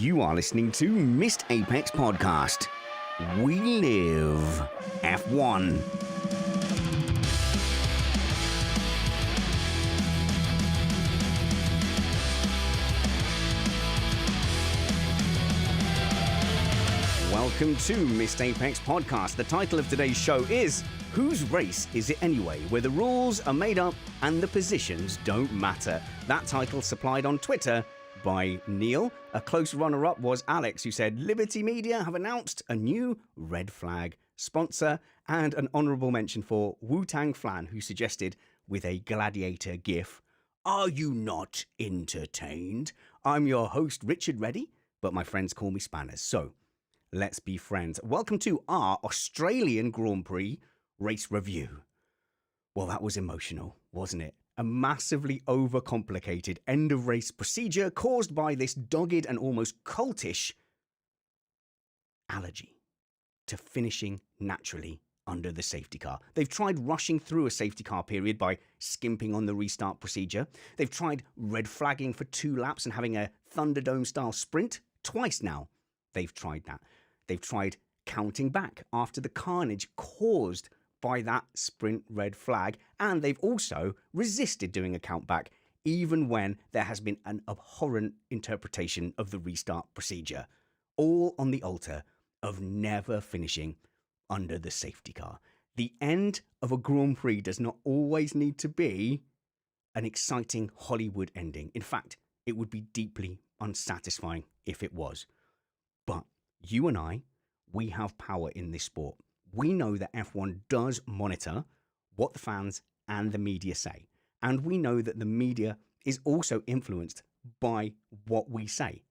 You are listening to Missed Apex Podcast. We live F1. Welcome to Missed Apex Podcast. The title of today's show is Whose Race Is It Anyway? Where the rules are made up and the positions don't matter. That title supplied on Twitter by Neil. A close runner-up was Alex, who said Liberty Media have announced a new red flag sponsor, and an honourable mention for Wu-Tang Flan, who suggested with a gladiator gif, "Are you not entertained?" I'm your host, Richard Reddy, but my friends call me Spanners, so let's be friends. Welcome to our Australian Grand Prix race review. Well, that was emotional, wasn't it? A massively overcomplicated end-of-race procedure caused by this dogged and almost cultish allergy to finishing naturally under the safety car. They've tried rushing through a safety car period by skimping on the restart procedure. They've tried red flagging for 2 laps and having a Thunderdome-style sprint twice now. They've tried that. They've tried counting back after the carnage caused by that sprint red flag, and they've also resisted doing a count back even when there has been an abhorrent interpretation of the restart procedure, all on the altar of never finishing under the safety car. The end of a Grand Prix does not always need to be an exciting Hollywood ending. In fact, it would be deeply unsatisfying if it was. But you and I, we have power in this sport. We know that F1 does monitor what the fans and the media say. And we know that the media is also influenced by what we say.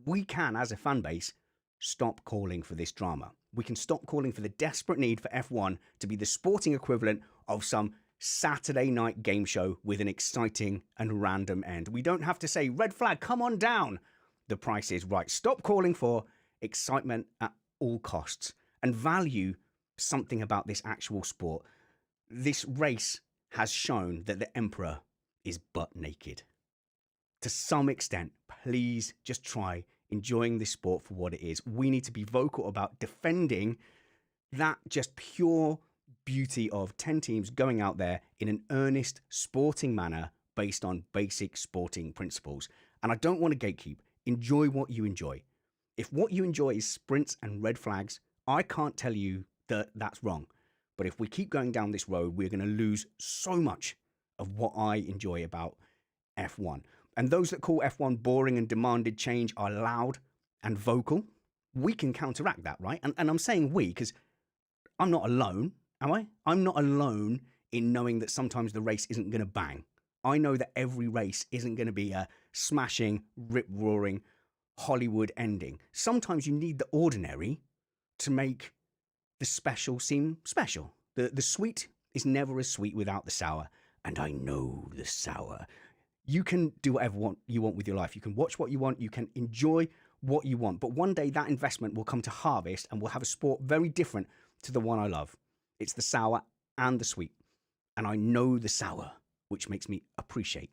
We can, as a fan base, stop calling for this drama. We can stop calling for the desperate need for F1 to be the sporting equivalent of some Saturday night game show with an exciting and random end. We don't have to say, red flag, come on down. The price is right. Stop calling for excitement at all costs and value something about this actual sport. This race has shown that the emperor is butt naked. To some extent, please just try enjoying this sport for what it is. We need to be vocal about defending that just pure beauty of 10 teams going out there in an earnest sporting manner based on basic sporting principles. And I don't want to gatekeep. Enjoy what you enjoy. If what you enjoy is sprints and red flags, I can't tell you that that's wrong. But if we keep going down this road, we're going to lose so much of what I enjoy about F1. And those that call F1 boring and demanded change are loud and vocal. We can counteract that, right? And I'm saying we because I'm not alone, am I? I'm not alone in knowing that sometimes the race isn't going to bang. I know that every race isn't going to be a smashing, rip-roaring Hollywood ending. Sometimes you need the ordinary to make the special seem special. The sweet is never as sweet without the sour. And I know the sour. You can do whatever you want with your life. You can watch what you want. You can enjoy what you want. But one day that investment will come to harvest and we'll have a sport very different to the one I love. It's the sour and the sweet. And I know the sour, which makes me appreciate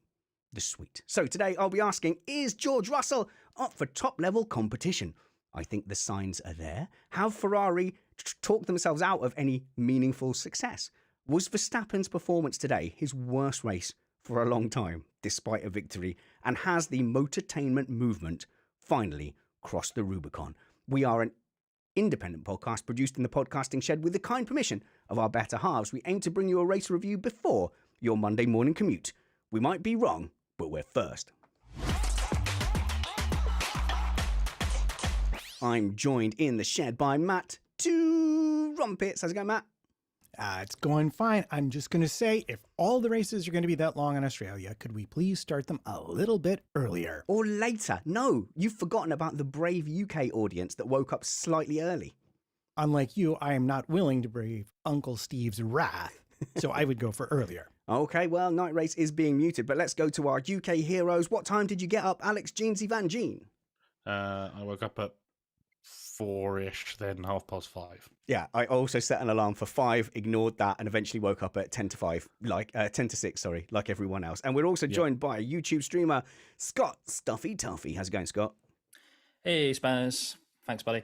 the sweet. So today I'll be asking, is George Russell up for top-level competition? I think the signs are there. Have Ferrari talked themselves out of any meaningful success? Was Verstappen's performance today his worst race for a long time, despite a victory? And has the motortainment movement finally crossed the Rubicon? We are an independent podcast produced in the podcasting shed with the kind permission of our better halves. We aim to bring you a race review before your Monday morning commute. We might be wrong, but we're first. I'm joined in the shed by Matt Trumpets. How's it going, Matt? It's going fine. I'm just going to say, if all the races are going to be that long in Australia, could we please start them a little bit earlier? Or later? No, you've forgotten about the brave UK audience that woke up slightly early. Unlike you, I am not willing to brave Uncle Steve's wrath, so I would go for earlier. Okay, well, night race is being muted, but let's go to our UK heroes. What time did you get up, Alex Jeansy Vangeen? I woke up at 4-ish, then 5:30. Yeah, I also set an alarm for 5, ignored that, and eventually woke up at 10 to 5, like 10 to 6, sorry, like everyone else. And we're also joined by YouTube streamer Scott Tuffey. How's it going, Scott? Hey, Spanners. Thanks, buddy.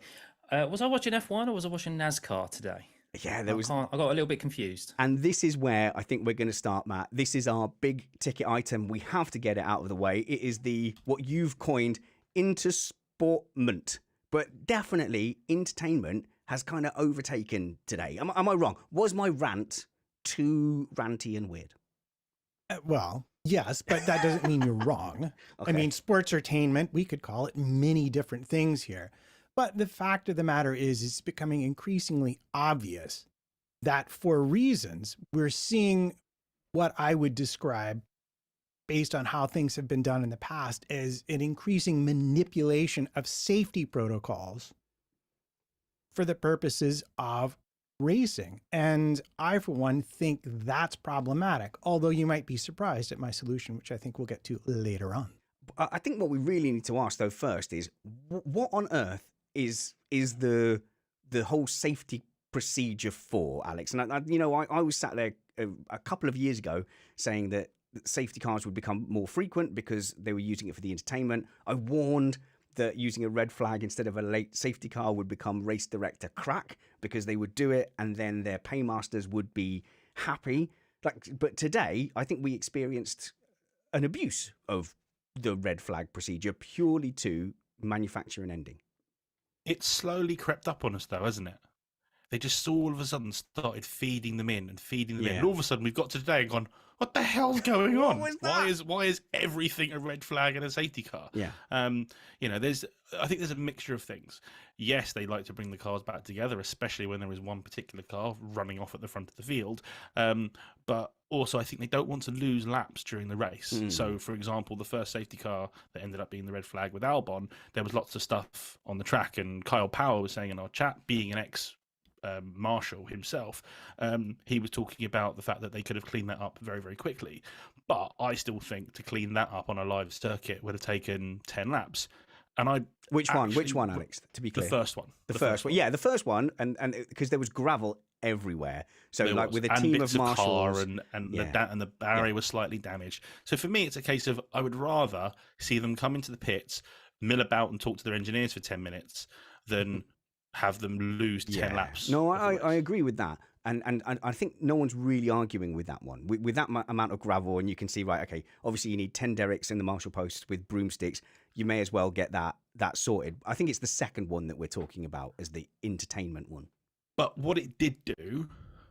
Was I watching F1 or was I watching NASCAR today? Yeah, there was. I got a little bit confused. And this is where I think we're going to start, Matt. This is our big ticket item. We have to get it out of the way. It is what you've coined intersportment, but definitely entertainment has kind of overtaken today. Am I wrong? Was my rant too ranty and weird? Well, yes, but that doesn't mean you're wrong. Okay. I mean, sportsertainment, we could call it many different things here. But the fact of the matter is, it's becoming increasingly obvious that for reasons, we're seeing what I would describe, based on how things have been done in the past, as an increasing manipulation of safety protocols for the purposes of racing. And I, for one, think that's problematic, although you might be surprised at my solution, which I think we'll get to later on. I think what we really need to ask, though, first is what on earth is the whole safety procedure for, Alex? And I was sat there a couple of years ago saying that safety cars would become more frequent because they were using it for the entertainment. I warned that using a red flag instead of a late safety car would become race director crack because they would do it and then their paymasters would be happy. But today, I think we experienced an abuse of the red flag procedure purely to manufacture and ending. It's slowly crept up on us, though, hasn't it? They just all of a sudden started feeding them in and feeding them in. And all of a sudden, we've got to today and gone, what the hell's going on? What was that? Why is everything a red flag and a safety car? Yeah. I think there's a mixture of things. Yes, they like to bring the cars back together, especially when there is one particular car running off at the front of the field. But also, I think they don't want to lose laps during the race. So, for example, the first safety car that ended up being the red flag with Albon, there was lots of stuff on the track. And Kyle Power was saying in our chat, being an ex-marshal himself, he was talking about the fact that they could have cleaned that up very, very quickly. But I still think to clean that up on a live circuit would have taken 10 laps. And Which one, Alex? To be clear, the first one. The first one. Yeah, the first one, and because there was gravel everywhere. So there with a and team bits of marshals, car and the barrier was slightly damaged. So for me, it's a case of I would rather see them come into the pits, mill about, and talk to their engineers for 10 minutes than have them lose 10 laps. No, I agree with that. And I think no one's really arguing with that one. With that amount of gravel, and you can see, right, okay, obviously you need 10 derricks in the marshal posts with broomsticks. You may as well get that sorted. I think it's the second one that we're talking about as the entertainment one. But what it did do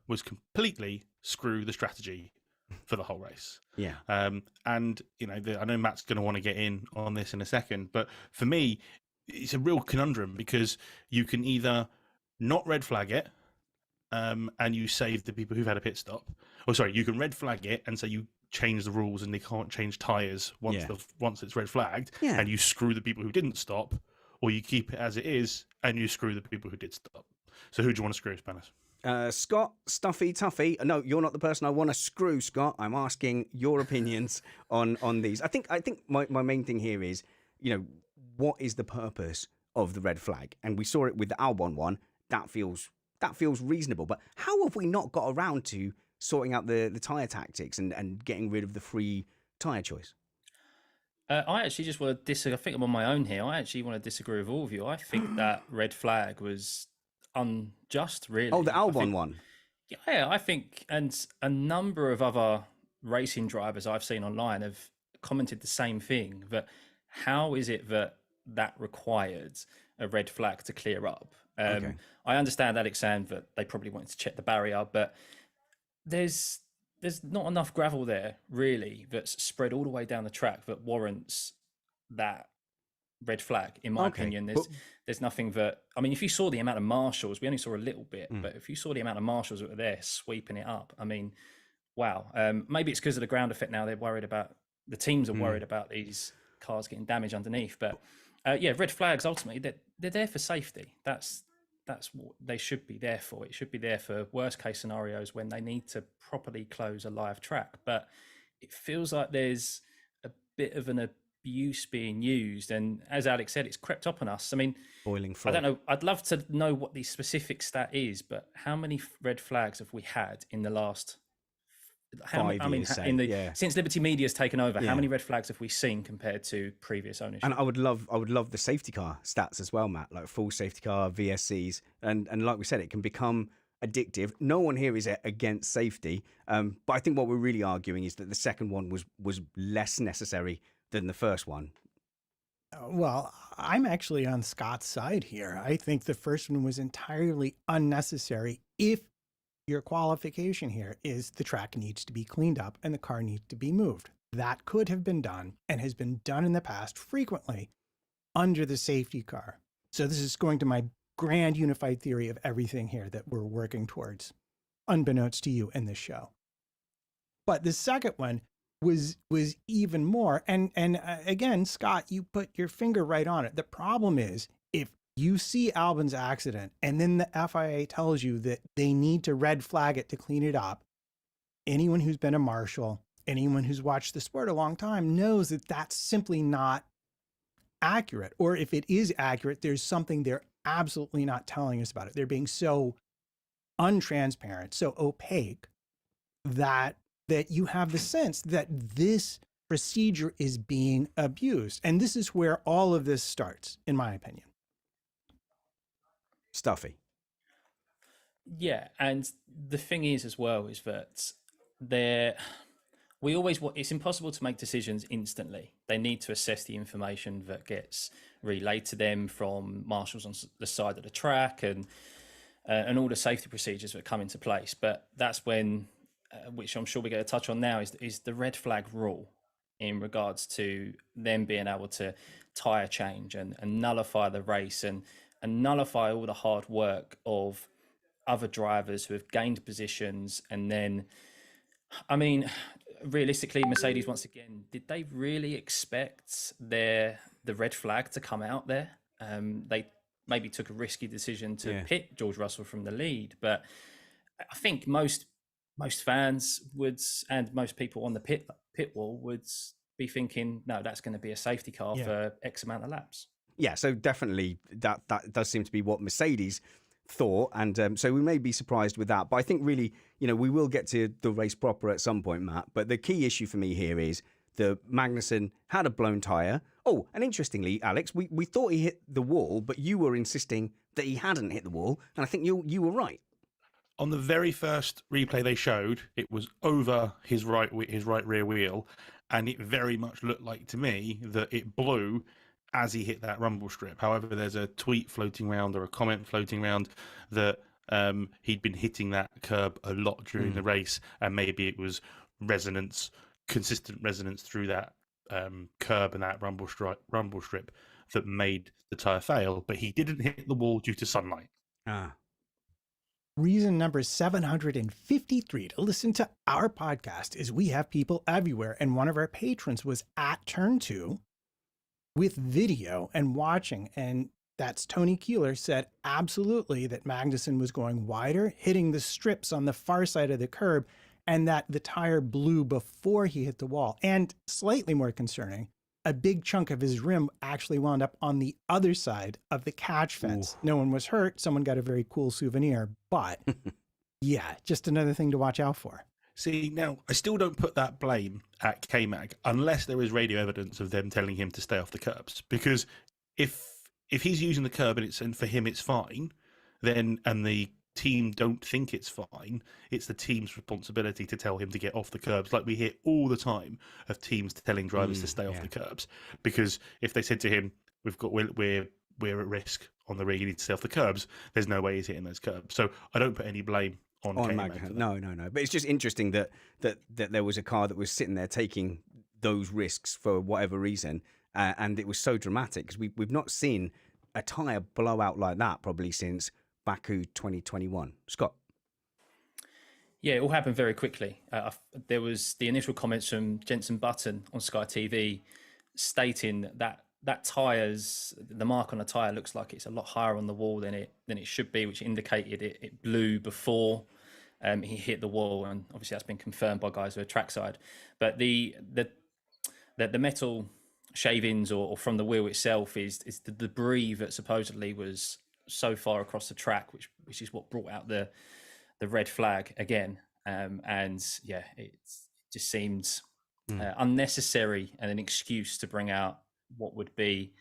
was completely screw the strategy for the whole race. Yeah. And, I know Matt's going to want to get in on this in a second, but for me, it's a real conundrum because you can either not red flag it, and you save the people who've had a pit stop. Oh, sorry, you can red flag it and say you change the rules and they can't change tyres once it's red flagged, and you screw the people who didn't stop, or you keep it as it is and you screw the people who did stop. So who do you want to screw, Spanners? Scott, Stuffey, Tuffey. No, you're not the person I want to screw, Scott. I'm asking your opinions on these. I think my main thing here is, what is the purpose of the red flag? And we saw it with the Albon one. That feels reasonable. But how have we not got around to sorting out the tyre tactics and getting rid of the free tyre choice? I actually just want to disagree. I think I'm on my own here. I actually want to disagree with all of you. I think that red flag was unjust, really. Oh, the Albon one. Yeah, I think, and a number of other racing drivers I've seen online have commented the same thing, that how is it that required a red flag to clear up? Okay. I understand, Alex, saying that they probably wanted to check the barrier, but there's not enough gravel there, really, that's spread all the way down the track that warrants that red flag, in my opinion. There's nothing that, I mean, if you saw the amount of marshals, we only saw a little bit, but if you saw the amount of marshals that were there sweeping it up, I mean, wow. Maybe it's because of the ground effect now. The teams are worried about these cars getting damaged underneath. But red flags, ultimately, they're there for safety. That's what they should be there for. It should be there for worst case scenarios when they need to properly close a live track. But it feels like there's a bit of an abuse being used, and as Alex said, it's crept up on us. I mean, boiling frog. I don't know. I'd love to know what the specific stat is, but how many red flags have we had in the last 5 years, say. Yeah. Since Liberty Media's taken over, Yeah. how many red flags have we seen compared to previous ownership? And I would love the safety car stats as well, Matt, like full safety car, VSCs. And like we said, it can become addictive. No one here is against safety. But I think what we're really arguing is that the second one was less necessary than the first one. Well, I'm actually on Scott's side here. I think the first one was entirely unnecessary if your qualification here is the track needs to be cleaned up and the car needs to be moved. That could have been done and has been done in the past frequently under the safety car. So this is going to my grand unified theory of everything here that we're working towards, unbeknownst to you in this show. But the second one was even more. And again, Scott, you put your finger right on it. The problem is if you see Albon's accident and then the FIA tells you that they need to red flag it to clean it up, anyone who's been a marshal, anyone who's watched the sport a long time knows that that's simply not accurate. Or if it is accurate, there's something they're absolutely not telling us about it. They're being so untransparent, so opaque that you have the sense that this procedure is being abused. And this is where all of this starts, in my opinion. Stuffy. Yeah, and the thing is as well is that it's impossible to make decisions instantly. They need to assess the information that gets relayed to them from marshals on the side of the track and all the safety procedures that come into place. But that's when, which I'm sure we're going to touch on now, is the red flag rule in regards to them being able to tyre change and nullify the race and nullify all the hard work of other drivers who have gained positions. And then, I mean, realistically, Mercedes, once again, did they really expect the red flag to come out there? They maybe took a risky decision to pit George Russell from the lead, but I think most fans would, and most people on the pit wall would be thinking, no, that's going to be a safety car for X amount of laps. Yeah, so definitely that does seem to be what Mercedes thought, and so we may be surprised with that. But I think really, we will get to the race proper at some point, Matt. But the key issue for me here is the Magnussen had a blown tyre. Oh, and interestingly, Alex, we thought he hit the wall, but you were insisting that he hadn't hit the wall, and I think you were right. On the very first replay they showed, it was over his right rear wheel, and it very much looked like to me that it blew as he hit that rumble strip. However, there's a tweet floating around or a comment floating around that he'd been hitting that curb a lot during the race, and maybe it was consistent resonance through that curb and that rumble strip that made the tyre fail, but he didn't hit the wall due to sunlight. Reason number 753 to listen to our podcast is we have people everywhere, and one of our patrons was at turn 2 with video and watching, and that's Tony Keeler said absolutely that Magnussen was going wider, hitting the strips on the far side of the curb, and that the tire blew before he hit the wall. And slightly more concerning, a big chunk of his rim actually wound up on the other side of the catch fence. Ooh. No one was hurt. Someone got a very cool souvenir, but yeah, just another thing to watch out for. See, now, I still don't put that blame at K-Mag unless there is radio evidence of them telling him to stay off the curbs. Because if he's using the curb and for him it's fine, then and the team don't think it's fine, it's the team's responsibility to tell him to get off the curbs, like we hear all the time of teams telling drivers to stay off the curbs. Because if they said to him, we're at risk on the rig, you need to stay off the curbs, there's no way he's hitting those curbs. So I don't put any blame on Magnussen. No. But it's just interesting that there was a car that was sitting there taking those risks for whatever reason, and it was so dramatic because we've not seen a tyre blowout like that probably since Baku 2021. Scott? Yeah, it all happened very quickly. There was the initial comments from Jenson Button on Sky TV stating that tyre's, the mark on the tyre looks like it's a lot higher on the wall than it should be, which indicated it blew before he hit the wall, and obviously that's been confirmed by guys who are trackside. But the metal shavings or from the wheel itself is the debris that supposedly was so far across the track, which is what brought out the red flag again. And yeah, it just seemed unnecessary and an excuse to bring out what would be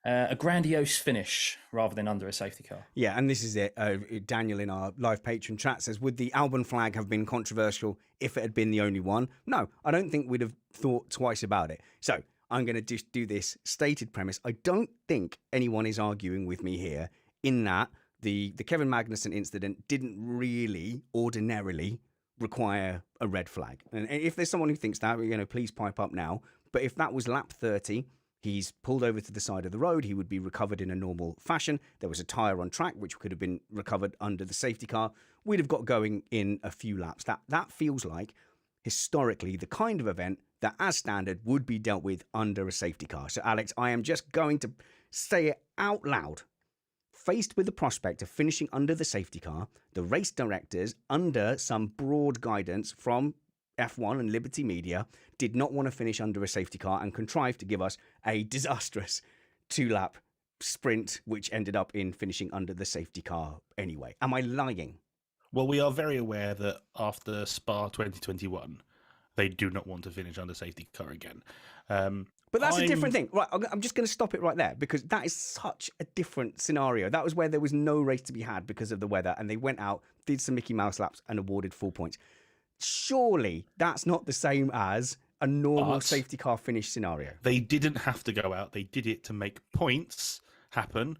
a grandiose finish rather than under a safety car. Yeah, and this is it. Daniel in our live patron chat says, would the Albon flag have been controversial if it had been the only one? No, I don't think we'd have thought twice about it. So I'm going to just do this stated premise. I don't think anyone is arguing with me here in that the Kevin Magnussen incident didn't really ordinarily require a red flag. And if there's someone who thinks that, please pipe up now. But if that was lap 30, he's pulled over to the side of the road, he would be recovered in a normal fashion. There was a tyre on track, which could have been recovered under the safety car. We'd have got going in a few laps. That feels like, historically, the kind of event that, as standard, would be dealt with under a safety car. So, Alex, I am just going to say it out loud. Faced with the prospect of finishing under the safety car, the race directors, under some broad guidance from F1 and Liberty Media, did not want to finish under a safety car and contrived to give us a disastrous 2-lap sprint, which ended up in finishing under the safety car anyway. Am I lying? Well, we are very aware that after Spa 2021, they do not want to finish under safety car again. But that's a different thing. Right, I'm just going to stop it right there because that is such a different scenario. That was where there was no race to be had because of the weather, and they went out, did some Mickey Mouse laps, and awarded full points. Surely that's not the same as a normal safety car finish scenario. They didn't have to go out. They did it to make points happen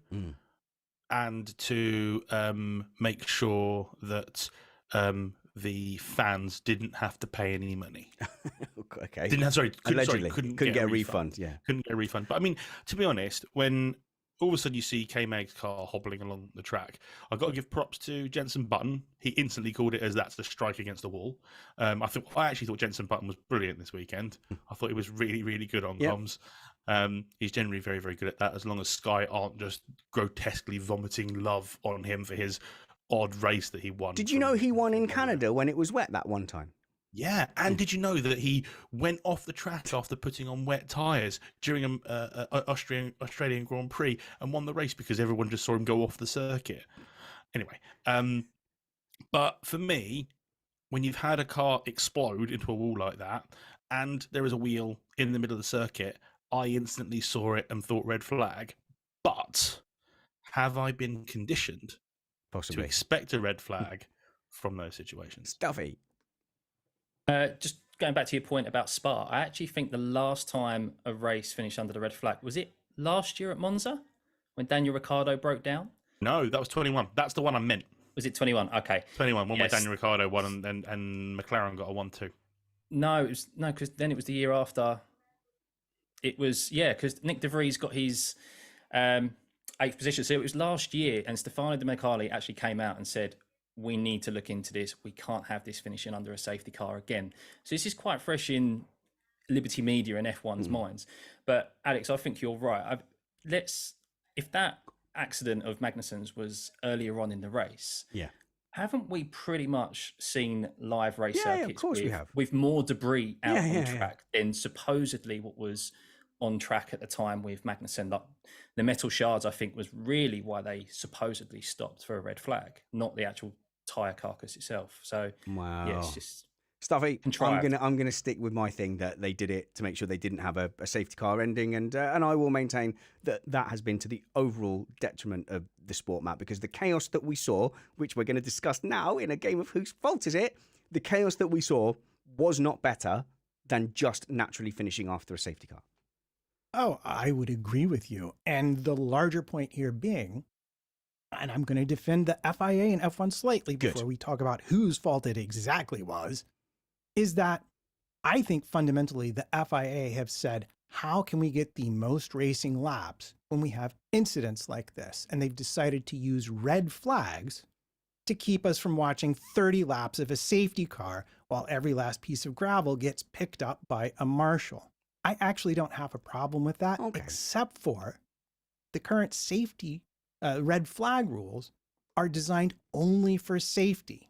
and to make sure that the fans didn't have to pay any money. Okay. Couldn't get a refund. Yeah. Couldn't get a refund. But I mean, to be honest, when all of a sudden you see K-Mag's car hobbling along the track, I've got to give props to Jenson Button. He instantly called it as that's the strike against the wall. I actually thought Jenson Button was brilliant this weekend. I thought he was really, really good on comms. He's generally very, very good at that, as long as Sky aren't just grotesquely vomiting love on him for his odd race that he won. Did you know he won in Canada when it was wet that one time? Yeah, and did you know that he went off the track after putting on wet tyres during an Australian Grand Prix and won the race because everyone just saw him go off the circuit? Anyway, but for me, when you've had a car explode into a wall like that and there is a wheel in the middle of the circuit, I instantly saw it and thought red flag. But have I been conditioned Possibly to expect a red flag from those situations? Stuffy. Just going back to your point about Spa, I actually think the last time a race finished under the red flag, was it last year at Monza when Daniel Ricciardo broke down? No, that was 21. That's the one I meant. Was it 21? Okay. 21, one where Daniel Ricciardo won and McLaren got a 1-2. No, because then it was the year after. It was, because Nick De Vries got his 8th position. So it was last year, and Stefano Domenicali actually came out and said, we need to look into this. We can't have this finishing under a safety car again. So this is quite fresh in Liberty Media and F1's minds. But Alex, I think you're right. If that accident of Magnussen's was earlier on in the race, haven't we pretty much seen live race circuits of course we have. with more debris out on track than supposedly what was on track at the time with Magnussen? Like, the metal shards, I think, was really why they supposedly stopped for a red flag, not the actual tyre carcass itself. So wow, it's just Stuffy. contrived. I'm gonna stick with my thing that they did it to make sure they didn't have a safety car ending, and I will maintain that has been to the overall detriment of the sport, Matt, because the chaos that we saw, which we're going to discuss now in a game of whose fault is it, the chaos that we saw was not better than just naturally finishing after a safety car. Oh, I would agree with you. And the larger point here being, and I'm going to defend the FIA and F1 slightly before we talk about whose fault it exactly was, is that I think fundamentally the FIA have said, how can we get the most racing laps when we have incidents like this? And they've decided to use red flags to keep us from watching 30 laps of a safety car while every last piece of gravel gets picked up by a marshal. I actually don't have a problem with that, except for the current safety red flag rules are designed only for safety,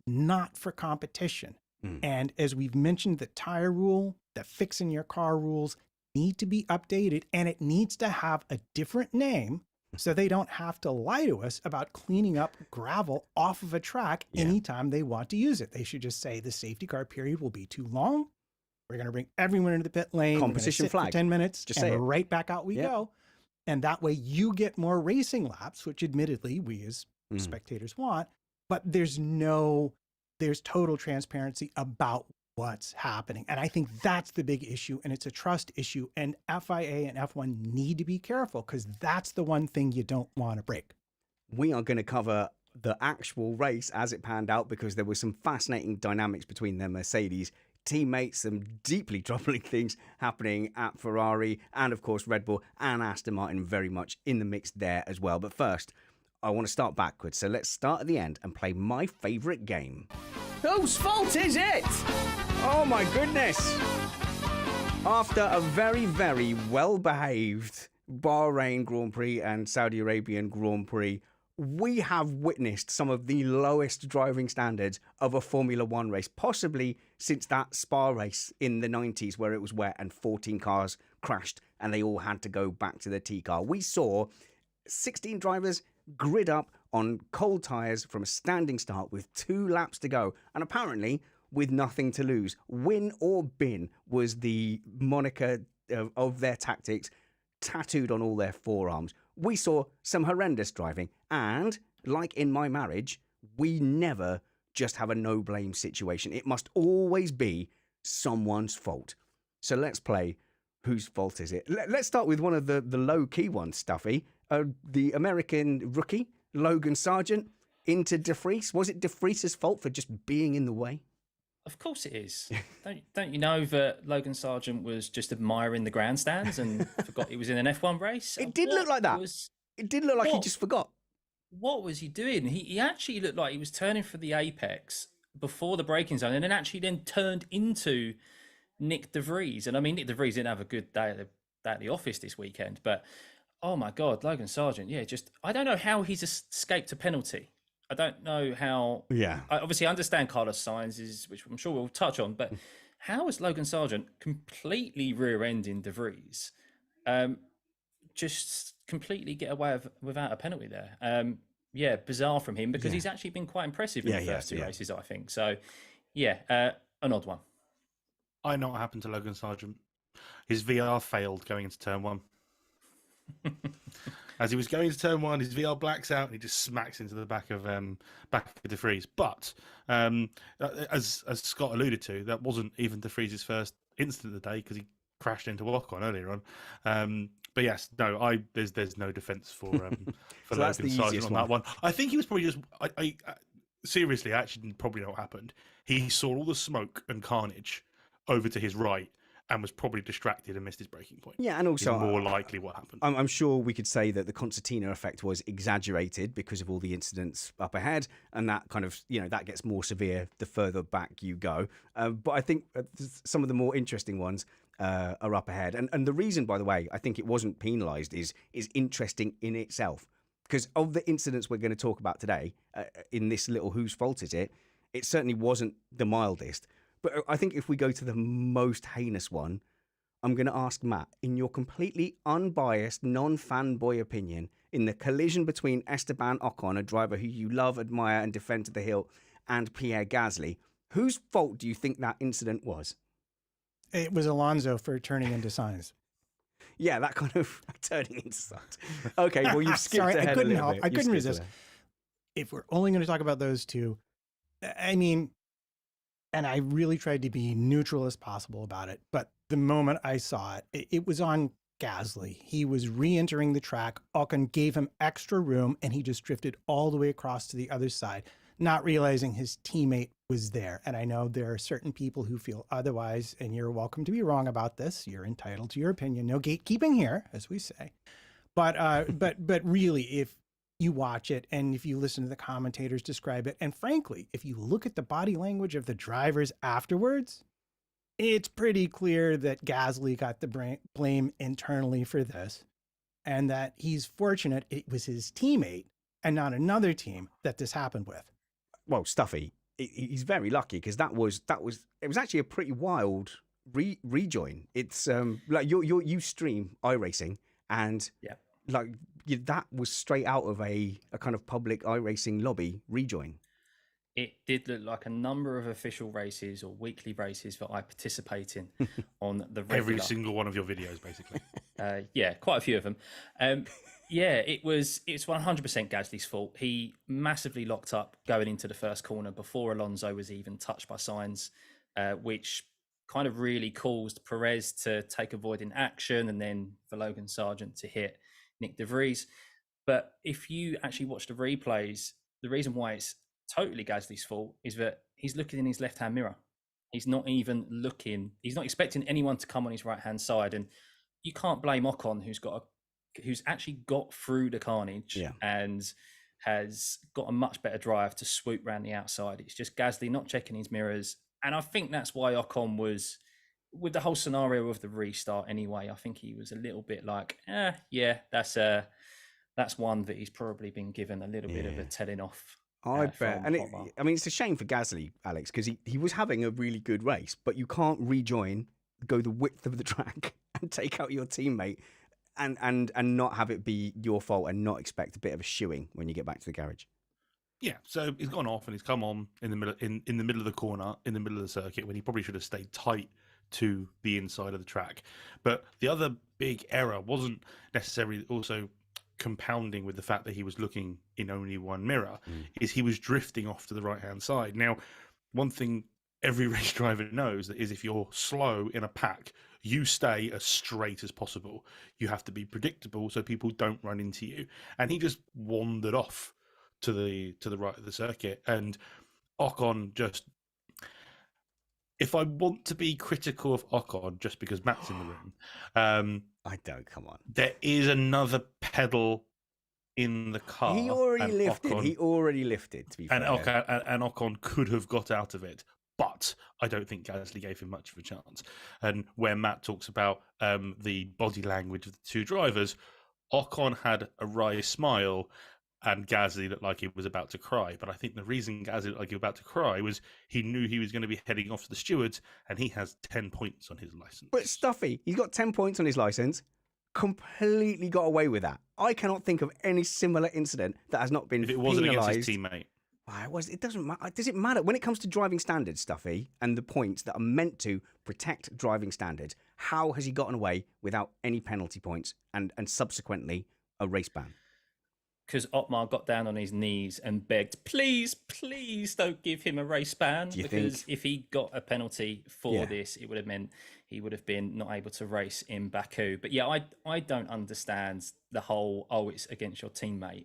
not for competition. And as we've mentioned, the tire rule, the fixing your car rules need to be updated, and it needs to have a different name so they don't have to lie to us about cleaning up gravel off of a track anytime they want to use it. They should just say the safety car period will be too long. We're going to bring everyone into the pit lane. Competition flag. For 10 minutes, Just and say it. right back out we go. And that way you get more racing laps, which admittedly we as spectators want, but there's total transparency about what's happening. And I think that's the big issue, and it's a trust issue. And FIA and F1 need to be careful, because that's the one thing you don't want to break. We are going to cover the actual race as it panned out, because there was some fascinating dynamics between their Mercedes teammates, some deeply troubling things happening at Ferrari, and of course Red Bull and Aston Martin very much in the mix there as well. But first, I want to start backwards, so let's start at the end and play my favourite game. Whose fault is it? Oh my goodness! After a very, very well-behaved Bahrain Grand Prix and Saudi Arabian Grand Prix, we have witnessed some of the lowest driving standards of a Formula One race, possibly since that Spa race in the 90s where it was wet and 14 cars crashed and they all had to go back to the T car. We saw 16 drivers grid up on cold tyres from a standing start with 2 laps to go, and apparently with nothing to lose. Win or bin was the moniker of their tactics, tattooed on all their forearms. We saw some horrendous driving, and like in my marriage, we never just have a no-blame situation. It must always be someone's fault. So let's play Whose Fault Is It? Let's start with one of the low-key ones, Stuffy. The American rookie, Logan Sargent, into De Vries. Was it De Vries's fault for just being in the way? Of course it is. Don't you know that Logan Sargent was just admiring the grandstands and forgot he was in an F1 race? It did look like that. It did look like he just forgot. What was he doing? He actually looked like he was turning for the apex before the braking zone, and then turned into Nick De Vries. And I mean, Nick De Vries didn't have a good day at the office this weekend, but oh my God, Logan Sargent, I don't know how he's escaped a penalty. I don't know how. Yeah. I obviously understand Carlos Sainz which I'm sure we'll touch on, but how is Logan Sargent completely rear-ending De Vries? Just completely get away without a penalty there. Bizarre from him, because he's actually been quite impressive in the first 2 races, I think. So, an odd one. I know what happened to Logan Sargent. His VR failed going into turn 1. As he was going into turn 1, his VR blacks out and he just smacks into the back of De Vries. But as Scott alluded to, that wasn't even De Vries' first incident of the day, because he crashed into Ocon earlier on. But yes, no, there's no defence for So Logan Sargent on that one. I think he was probably just seriously, I actually probably know what happened. He saw all the smoke and carnage over to his right and was probably distracted and missed his breaking point. Yeah, and also is more likely what happened. I'm sure we could say that the concertina effect was exaggerated because of all the incidents up ahead, and that kind of, that gets more severe the further back you go. But I think some of the more interesting ones are up ahead. And the reason, by the way, I think it wasn't penalised is interesting in itself. Because of the incidents we're going to talk about today, in this little Whose Fault Is It, it certainly wasn't the mildest. But I think if we go to the most heinous one, I'm going to ask Matt, in your completely unbiased, non-fanboy opinion, in the collision between Esteban Ocon, a driver who you love, admire and defend to the hilt, and Pierre Gasly, whose fault do you think that incident was? It was Alonso for turning into Sainz. Yeah, that kind of turning into Sainz. Okay, well, you've skipped Sorry, ahead I couldn't a little help. bit. I You couldn't skipped resist. ahead. If we're only going to talk about those two, I mean, and I really tried to be neutral as possible about it, but the moment I saw it, it was on Gasly. He was re-entering the track. Ocon gave him extra room, and he just drifted all the way across to the other side, not realizing his teammate was there. And I know there are certain people who feel otherwise, and you're welcome to be wrong about this. You're entitled to your opinion. No gatekeeping here, as we say. But really, if you watch it and if you listen to the commentators describe it, and frankly, if you look at the body language of the drivers afterwards, it's pretty clear that Gasly got the blame internally for this, and that he's fortunate it was his teammate and not another team that this happened with. Well, Stuffy, he's very lucky, because it was actually a pretty wild rejoin. It's like you stream iRacing, and like that was straight out of a kind of public iRacing lobby rejoin. It did look like a number of official races or weekly races that I participate in on the regular. Every single one of your videos, basically. Yeah, quite a few of them. Yeah, it's 100% Gasly's fault. He massively locked up going into the first corner before Alonso was even touched by Sainz, which kind of really caused Perez to take avoiding action and then for Logan Sargent to hit Nick De Vries. But if you actually watch the replays, the reason why it's totally Gasly's fault is that he's looking in his left-hand mirror. He's not even looking. He's not expecting anyone to come on his right-hand side, and you can't blame Ocon, who's actually got through the carnage and has got a much better drive to swoop around the outside. It's just Gasly not checking his mirrors, and I think that's why Ocon was, with the whole scenario of the restart anyway, I think he was a little bit like, yeah, that's one that he's probably been given a little bit of a telling off. I bet. And it's a shame for Gasly, Alex, because he was having a really good race, but you can't rejoin, go the width of the track and take out your teammate and not have it be your fault and not expect a bit of a shoeing when you get back to the garage. Yeah, so he's gone off and he's come on in the middle in the middle of the corner, in the middle of the circuit, when he probably should have stayed tight to the inside of the track. But the other big error wasn't necessarily also compounding with the fact that he was looking in only one mirror, is he was drifting off to the right-hand side. Now, one thing every race driver knows is if you're slow in a pack, you stay as straight as possible. You have to be predictable so people don't run into you. And he just wandered off to the right of the circuit. And Ocon just... If I want to be critical of Ocon just because Matt's in the room... I don't, come on. There is another pedal in the car. He already lifted, to be fair. And Ocon could have got out of it, but I don't think Gasly gave him much of a chance. And where Matt talks about the body language of the two drivers, Ocon had a wry smile and Gasly looked like he was about to cry. But I think the reason Gasly looked like he was about to cry was he knew he was going to be heading off to the stewards, and he has 10 points on his license. But Stuffey, he's got 10 points on his license, completely got away with that. I cannot think of any similar incident that has not been if it wasn't penalised. against his teammate. It doesn't matter. Does it matter when it comes to driving standards, Stuffey, and the points that are meant to protect driving standards? How has he gotten away without any penalty points and subsequently a race ban? Because Otmar got down on his knees and begged, please don't give him a race ban. Because if he got a penalty for this, it would have meant he would have been not able to race in Baku. But yeah, I don't understand the whole, it's against your teammate.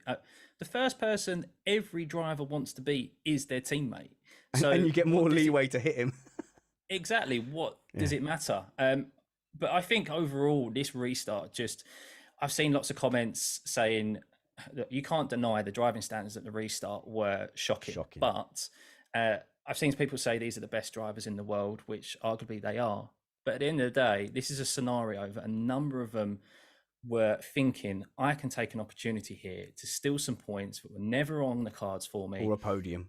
The first person every driver wants to beat is their teammate. So and you get more leeway to hit him. Exactly. What does it matter? But I think overall, this restart I've seen lots of comments saying, look, you can't deny the driving standards at the restart were shocking. But I've seen people say these are the best drivers in the world, which arguably they are. But at the end of the day, this is a scenario that a number of them were thinking, I can take an opportunity here to steal some points that were never on the cards for me. Or a podium.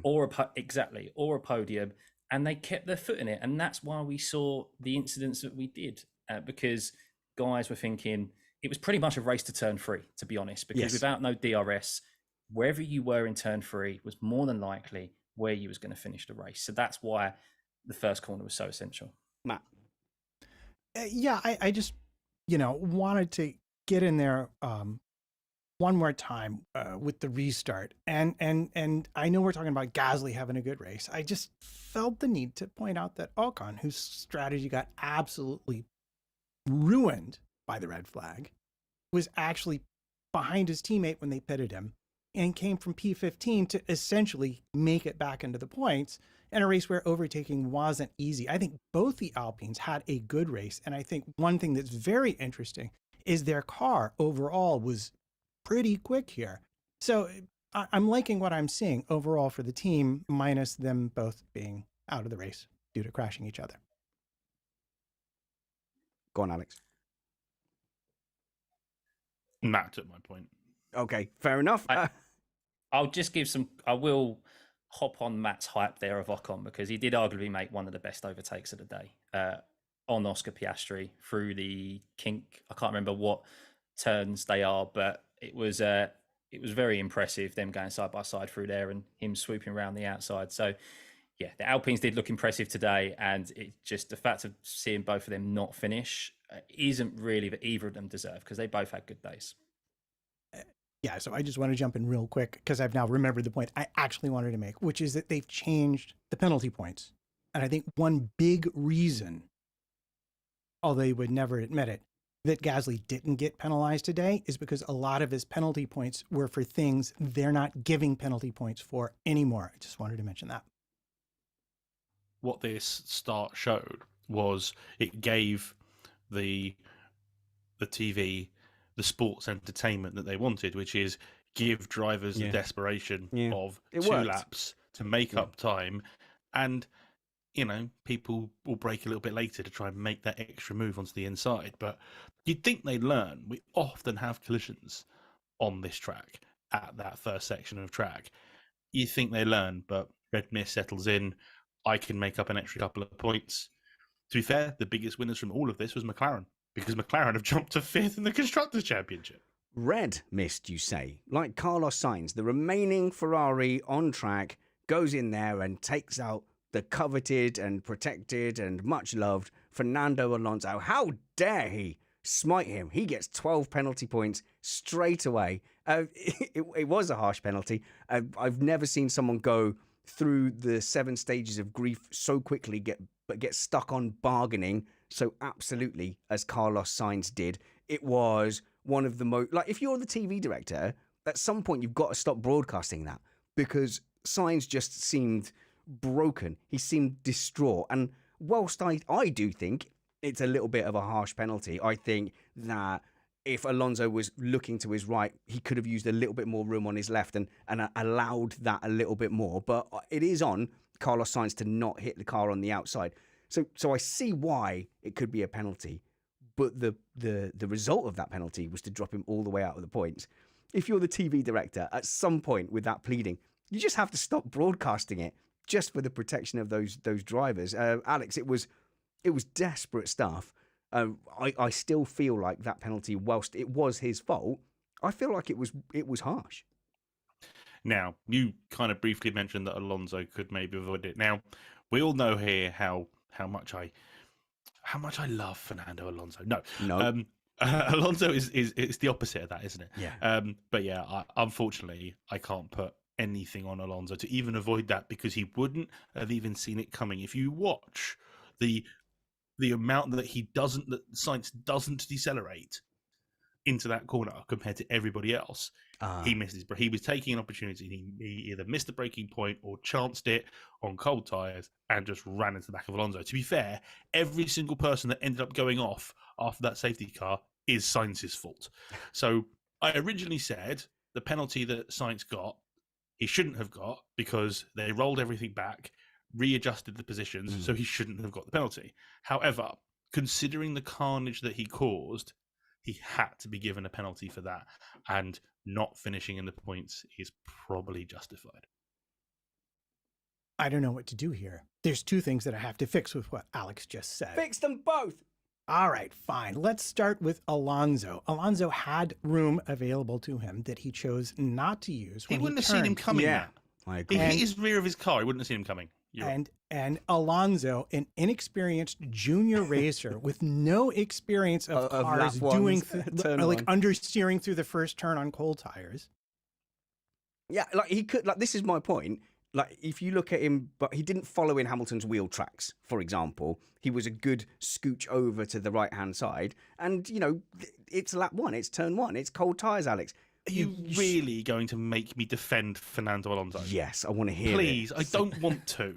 Or a podium. And they kept their foot in it. And that's why we saw the incidents that we did, because guys were thinking, it was pretty much a race to turn 3, to be honest, because without no DRS, wherever you were in turn 3 was more than likely where you was going to finish the race. So that's why the first corner was so essential. Matt. I just, wanted to get in there one more time with the restart. And I know we're talking about Gasly having a good race. I just felt the need to point out that Ocon, whose strategy got absolutely ruined by the red flag, was actually behind his teammate when they pitted him and came from P15 to essentially make it back into the points in a race where overtaking wasn't easy. I think both the Alpines had a good race. And I think one thing that's very interesting is their car overall was pretty quick here. So I'm liking what I'm seeing overall for the team, minus them both being out of the race due to crashing each other. Go on, Alex. Matt took my point. Okay, fair enough. I'll just give I will hop on Matt's hype there of Ocon, because he did arguably make one of the best overtakes of the day on Oscar Piastri through the kink. I can't remember what turns they are, but it was very impressive, them going side by side through there and him swooping around the outside. So yeah, the Alpines did look impressive today, and it just the fact of seeing both of them not finish isn't really that either of them deserve, because they both had good days. Yeah, so I just want to jump in real quick because I've now remembered the point I actually wanted to make, which is that they've changed the penalty points. And I think one big reason, although he would never admit it, that Gasly didn't get penalized today is because a lot of his penalty points were for things they're not giving penalty points for anymore. I just wanted to mention that. What this start showed was it gave the TV the sports entertainment that they wanted, which is give drivers the desperation of It 2 worked. laps to make up time. And, you know, people will break a little bit later to try and make that extra move onto the inside. But you'd think they'd learn. We often have collisions on this track at that first section of track. You think they learn, but red mist settles in. I can make up an extra couple of points. To be fair, the biggest winners from all of this was McLaren, because McLaren have jumped to 5th in the Constructors' Championship. Red mist, you say? Like Carlos Sainz, the remaining Ferrari on track, goes in there and takes out the coveted and protected and much loved Fernando Alonso. How dare he smite him? He gets 12 penalty points straight away. It was a harsh penalty. I've never seen someone go through the 7 stages of grief so quickly, get stuck on bargaining so absolutely as Carlos Sainz did. It was one of the most, like, if you're the TV director, at some point you've got to stop broadcasting that, because Sainz just seemed broken. He seemed distraught. And whilst I do think it's a little bit of a harsh penalty, I think that if Alonso was looking to his right, he could have used a little bit more room on his left and allowed that a little bit more. But it is on Carlos Sainz to not hit the car on the outside. So I see why it could be a penalty, but the result of that penalty was to drop him all the way out of the points. If you're the TV director, at some point with that pleading, you just have to stop broadcasting it just for the protection of those drivers. Alex, it was desperate stuff. I still feel like that penalty, whilst it was his fault, I feel like it was harsh. Now, you kind of briefly mentioned that Alonso could maybe avoid it. Now, we all know here how much I love Fernando Alonso. No. Alonso is the opposite of that, isn't it? Yeah. But yeah, unfortunately, I can't put anything on Alonso to even avoid that, because he wouldn't have even seen it coming. If you watch the amount that Sainz doesn't decelerate into that corner compared to everybody else, he missed his break. He was taking an opportunity. He either missed the braking point or chanced it on cold tyres and just ran into the back of Alonso. To be fair, every single person that ended up going off after that safety car is Sainz's fault. So I originally said the penalty that Sainz got, he shouldn't have got, because they rolled everything back, readjusted the positions, so he shouldn't have got the penalty. However, considering the carnage that he caused, he had to be given a penalty for that, and not finishing in the points is probably justified. I don't know what to do here. There's 2 things that I have to fix with what Alex just said. Fix them both. All right, fine. Let's start with Alonso. Alonso had room available to him that he chose not to use when He wouldn't have turned. seen him coming. Yeah, Now. I agree. He hit his rear of his car. He wouldn't have seen him coming. And Alonso, an inexperienced junior racer with no experience of cars doing understeering through the first turn on cold tires. Yeah, like he could. Like, this is my point. Like, if you look at him, but he didn't follow in Hamilton's wheel tracks, for example. He was a good scooch over to the right-hand side. And, you know, it's lap 1, it's turn 1, it's cold tyres, Alex. Are you really going to make me defend Fernando Alonso? Yes, I want to hear Please, it. I don't want to.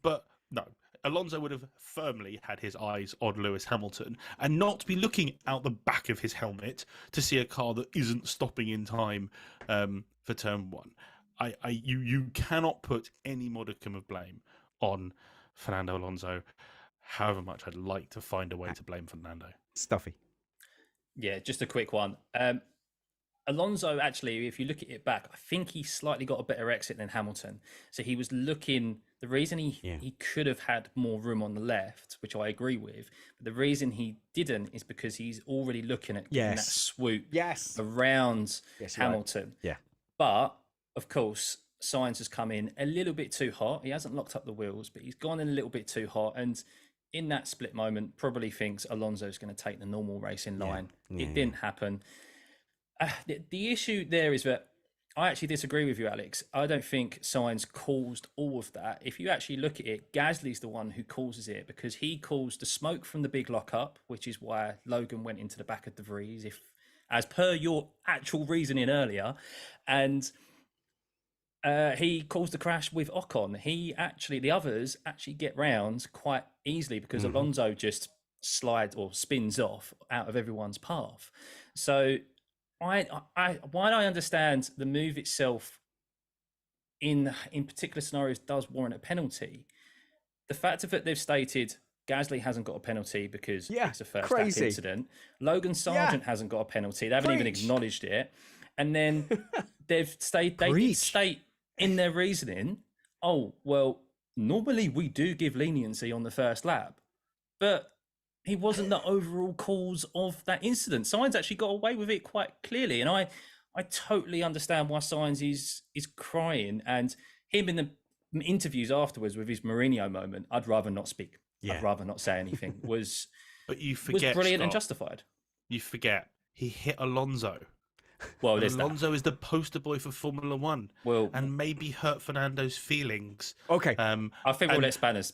But no, Alonso would have firmly had his eyes on Lewis Hamilton and not be looking out the back of his helmet to see a car that isn't stopping in time for turn 1. You cannot put any modicum of blame on Fernando Alonso, however much I'd like to find a way to blame Fernando. Stuffy. Yeah, just a quick one. Alonso, actually, if you look at it back, I think he slightly got a better exit than Hamilton. So he was looking, the reason he could have had more room on the left, which I agree with, but the reason he didn't is because he's already looking at getting that swoop around Hamilton. Right. Yeah. But, of course, Sainz has come in a little bit too hot. He hasn't locked up the wheels, but he's gone in a little bit too hot. And in that split moment, probably thinks Alonso's going to take the normal racing line. It didn't happen. The issue there is that I actually disagree with you, Alex. I don't think Sainz caused all of that. If you actually look at it, Gasly's the one who causes it because he caused the smoke from the big lockup, which is why Logan went into the back of De Vries, as per your actual reasoning earlier. And he caused the crash with Ocon. The others actually get round quite easily because Alonso just slides or spins off out of everyone's path. So while I understand the move itself in particular scenarios does warrant a penalty, the fact of it they've stated Gasly hasn't got a penalty because it's a first lap incident. Logan Sargent hasn't got a penalty. They haven't even acknowledged it. And then they did state in their reasoning, oh, well, normally we do give leniency on the first lap, but he wasn't the overall cause of that incident. Sainz actually got away with it quite clearly. And I totally understand why Sainz is crying. And him in the interviews afterwards with his Mourinho moment, I'd rather not speak. I'd rather not say anything, but you forget, was brilliant, Scott, and justified. You forget, he hit Alonso. Well, Alonso is the poster boy for Formula One. Well, and maybe hurt Fernando's feelings. Okay. I think we'll let Spanners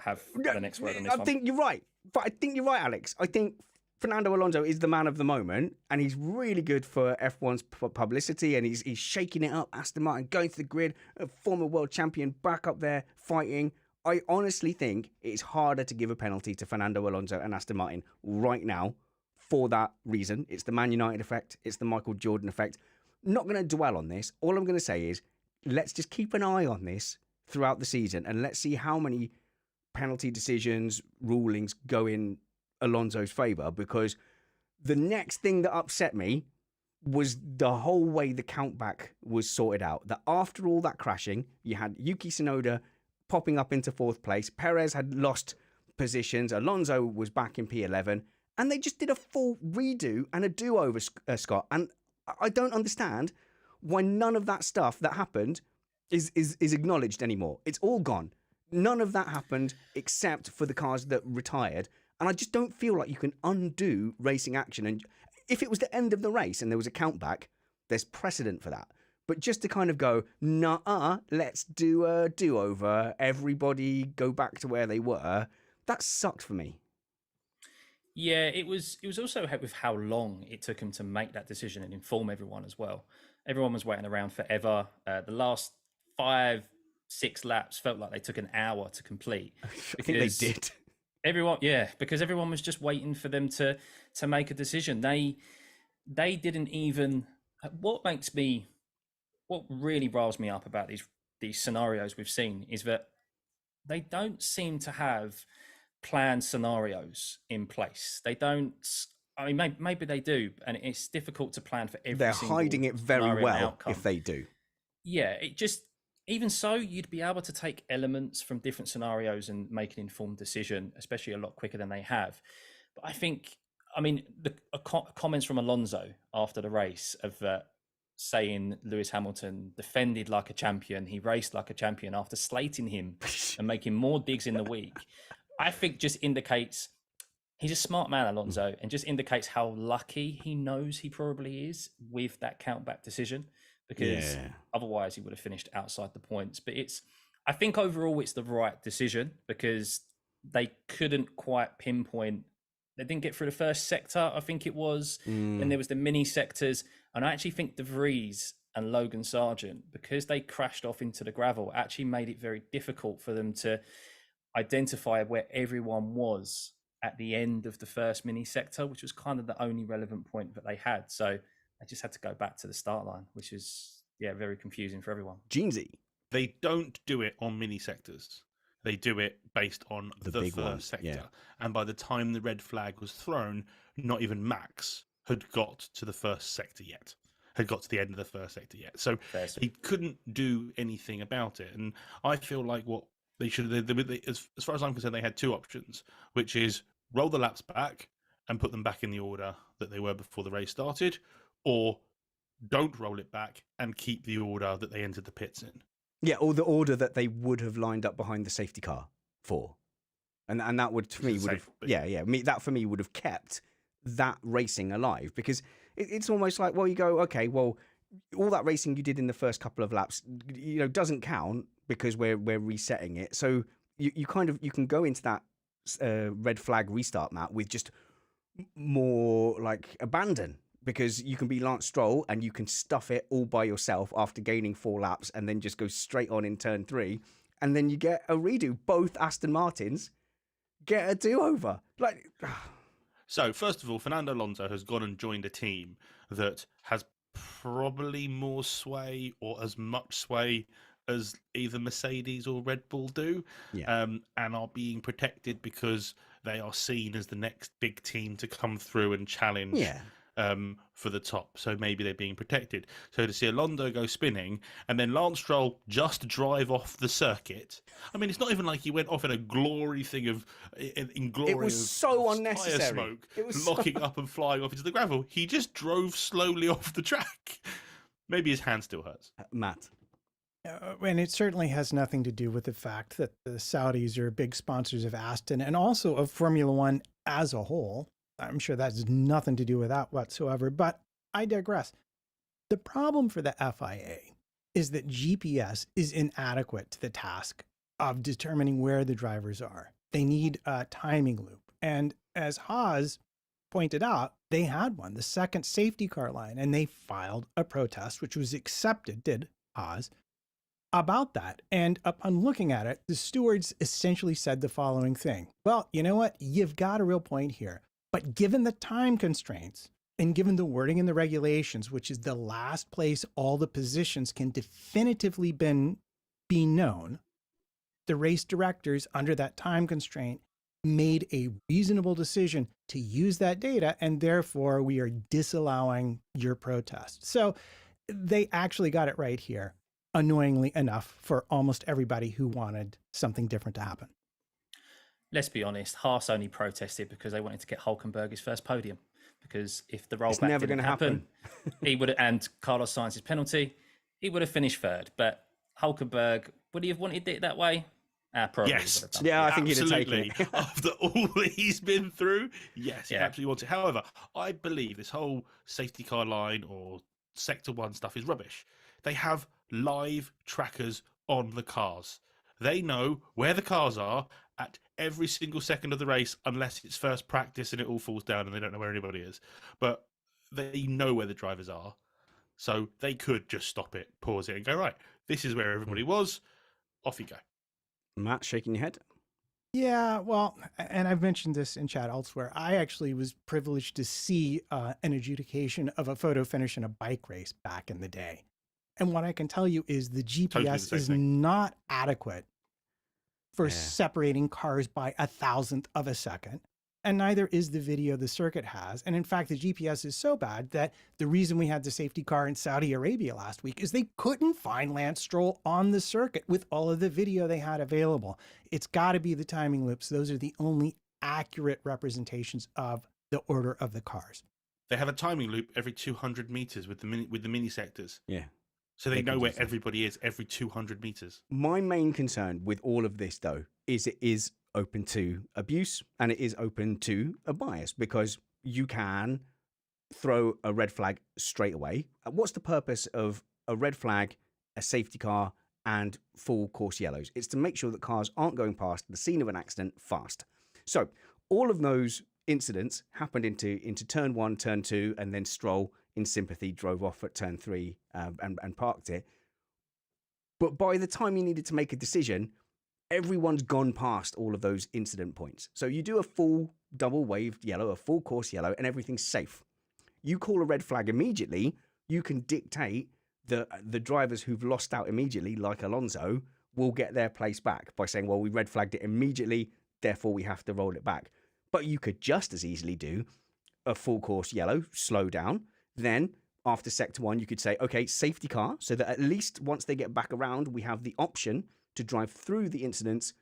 have the next word on this one. I think you're right. But I think you're right, Alex. I think Fernando Alonso is the man of the moment, and he's really good for F1's publicity, and he's shaking it up. Aston Martin going to the grid, a former world champion back up there fighting. I honestly think it's harder to give a penalty to Fernando Alonso and Aston Martin right now for that reason. It's the Man United effect. It's the Michael Jordan effect. Not going to dwell on this. All I'm going to say is let's just keep an eye on this throughout the season, and let's see how many penalty decisions, rulings go in Alonso's favour, because the next thing that upset me was the whole way the countback was sorted out. That after all that crashing, you had Yuki Tsunoda popping up into fourth place, Perez had lost positions, Alonso was back in P11, and they just did a full redo and a do-over, Scott. And I don't understand why none of that stuff that happened is acknowledged anymore. It's all gone. None of that happened except for the cars that retired. And I just don't feel like you can undo racing action. And if it was the end of the race and there was a countback, there's precedent for that. But just to kind of go, nah, let's do a do-over, everybody go back to where they were, that sucked for me. Yeah, it was also with how long it took him to make that decision and inform everyone as well. Everyone was waiting around forever. The last 5-6 laps felt like they took an hour to complete. I think they did. Because everyone was just waiting for them to make a decision. They didn't even. What really riles me up about these scenarios we've seen is that they don't seem to have planned scenarios in place. They don't. I mean, maybe they do, and it's difficult to plan for every. They're hiding it very well outcome. If they do. Yeah, it just. Even so, you'd be able to take elements from different scenarios and make an informed decision, especially a lot quicker than they have. But I think, the comments from Alonso after the race of saying Lewis Hamilton defended like a champion, he raced like a champion after slating him and making more digs in the week, I think just indicates he's a smart man, Alonso, and just indicates how lucky he knows he probably is with that countback decision. Because otherwise he would have finished outside the points. But I think overall it's the right decision because they couldn't quite pinpoint. They didn't get through the first sector, I think it was. And there was the mini sectors. And I actually think De Vries and Logan Sargent, because they crashed off into the gravel, actually made it very difficult for them to identify where everyone was at the end of the first mini sector, which was kind of the only relevant point that they had. So I just had to go back to the start line, which is, very confusing for everyone. Jeansy. They don't do it on mini sectors. They do it based on the first sector. Yeah. And by the time the red flag was thrown, not even Max had got to the first sector yet. had got to the end of the first sector yet. So Fair. he couldn't do anything about it. And I feel like what they should have, as far as I'm concerned, they had two options, which is roll the laps back and put them back in the order that they were before the race started, or don't roll it back and keep the order that they entered the pits in. Yeah, or the order that they would have lined up behind the safety car for. And that would, to me, would have, that for me would have kept that racing alive, because it's almost like, well, you go, okay, well, all that racing you did in the first couple of laps, doesn't count because we're resetting it. So you can go into that red flag restart map with just more like abandon, because you can be Lance Stroll and you can stuff it all by yourself after gaining 4 laps and then just go straight on in turn 3, and then you get a redo. Both Aston Martins get a do-over. So, first of all, Fernando Alonso has gone and joined a team that has probably more sway, or as much sway, as either Mercedes or Red Bull do, and are being protected because they are seen as the next big team to come through and challenge for the top. So maybe they're being protected. So to see Alonso go spinning and then Lance Stroll just drive off the circuit. I mean, it's not even like he went off in a glory thing of in glory. It was so unnecessary. Fire smoke, it was locking up and flying off into the gravel. He just drove slowly off the track. Maybe his hand still hurts. Matt. And it certainly has nothing to do with the fact that the Saudis are big sponsors of Aston and also of Formula One as a whole. I'm sure that has nothing to do with that whatsoever, but I digress. The problem for the FIA is that GPS is inadequate to the task of determining where the drivers are. They need a timing loop. And as Haas pointed out, they had one, the second safety car line, and they filed a protest, which was accepted, did Haas, about that. And upon looking at it, the stewards essentially said the following thing. Well, you know what? You've got a real point here. But given the time constraints and given the wording in the regulations, which is the last place all the positions can definitively be known, the race directors under that time constraint made a reasonable decision to use that data, and therefore we are disallowing your protest. So they actually got it right here, annoyingly enough, for almost everybody who wanted something different to happen. Let's be honest, Haas only protested because they wanted to get Hülkenberg his first podium. Because if the rollback never didn't gonna happen, he would have, and Carlos Sainz's penalty, he would have finished third. But Hülkenberg, would he have wanted it that way? Probably. Yes. Yeah, I think he'd have taken Absolutely. it. After all that he's been through, yes, he absolutely wants it. However, I believe this whole safety car line or Sector 1 stuff is rubbish. They have live trackers on the cars. They know where the cars are at every single second of the race, unless it's first practice and it all falls down and they don't know where anybody is. But they know where the drivers are. So they could just stop it, pause it, and go, right, this is where everybody was. Off you go. Matt, shaking your head? Yeah, well, and I've mentioned this in chat elsewhere. I actually was privileged to see an adjudication of a photo finish in a bike race back in the day. And what I can tell you is the GPS is not adequate for separating cars by 1,000th of a second. And neither is the video the circuit has. And in fact, the GPS is so bad that the reason we had the safety car in Saudi Arabia last week is they couldn't find Lance Stroll on the circuit with all of the video they had available. It's got to be the timing loops. Those are the only accurate representations of the order of the cars. They have a timing loop every 200 meters with the mini sectors. Yeah. So they know where everybody is every 200 meters. My main concern with all of this, though, is it is open to abuse and it is open to a bias, because you can throw a red flag straight away. What's the purpose of a red flag, a safety car, and full course yellows? It's to make sure that cars aren't going past the scene of an accident fast. So all of those incidents happened into turn 1, turn 2, and then Stroll, in sympathy, drove off at turn 3 and parked it. But by the time you needed to make a decision, everyone's gone past all of those incident points. So you do a full double waved yellow, a full course yellow, and everything's safe. You call a red flag immediately, you can dictate that the drivers who've lost out immediately, like Alonso, will get their place back by saying, well, we red flagged it immediately, therefore we have to roll it back. But you could just as easily do a full course yellow, slow down, then after sector 1, you could say, okay, safety car, so that at least once they get back around, we have the option to drive through the incidents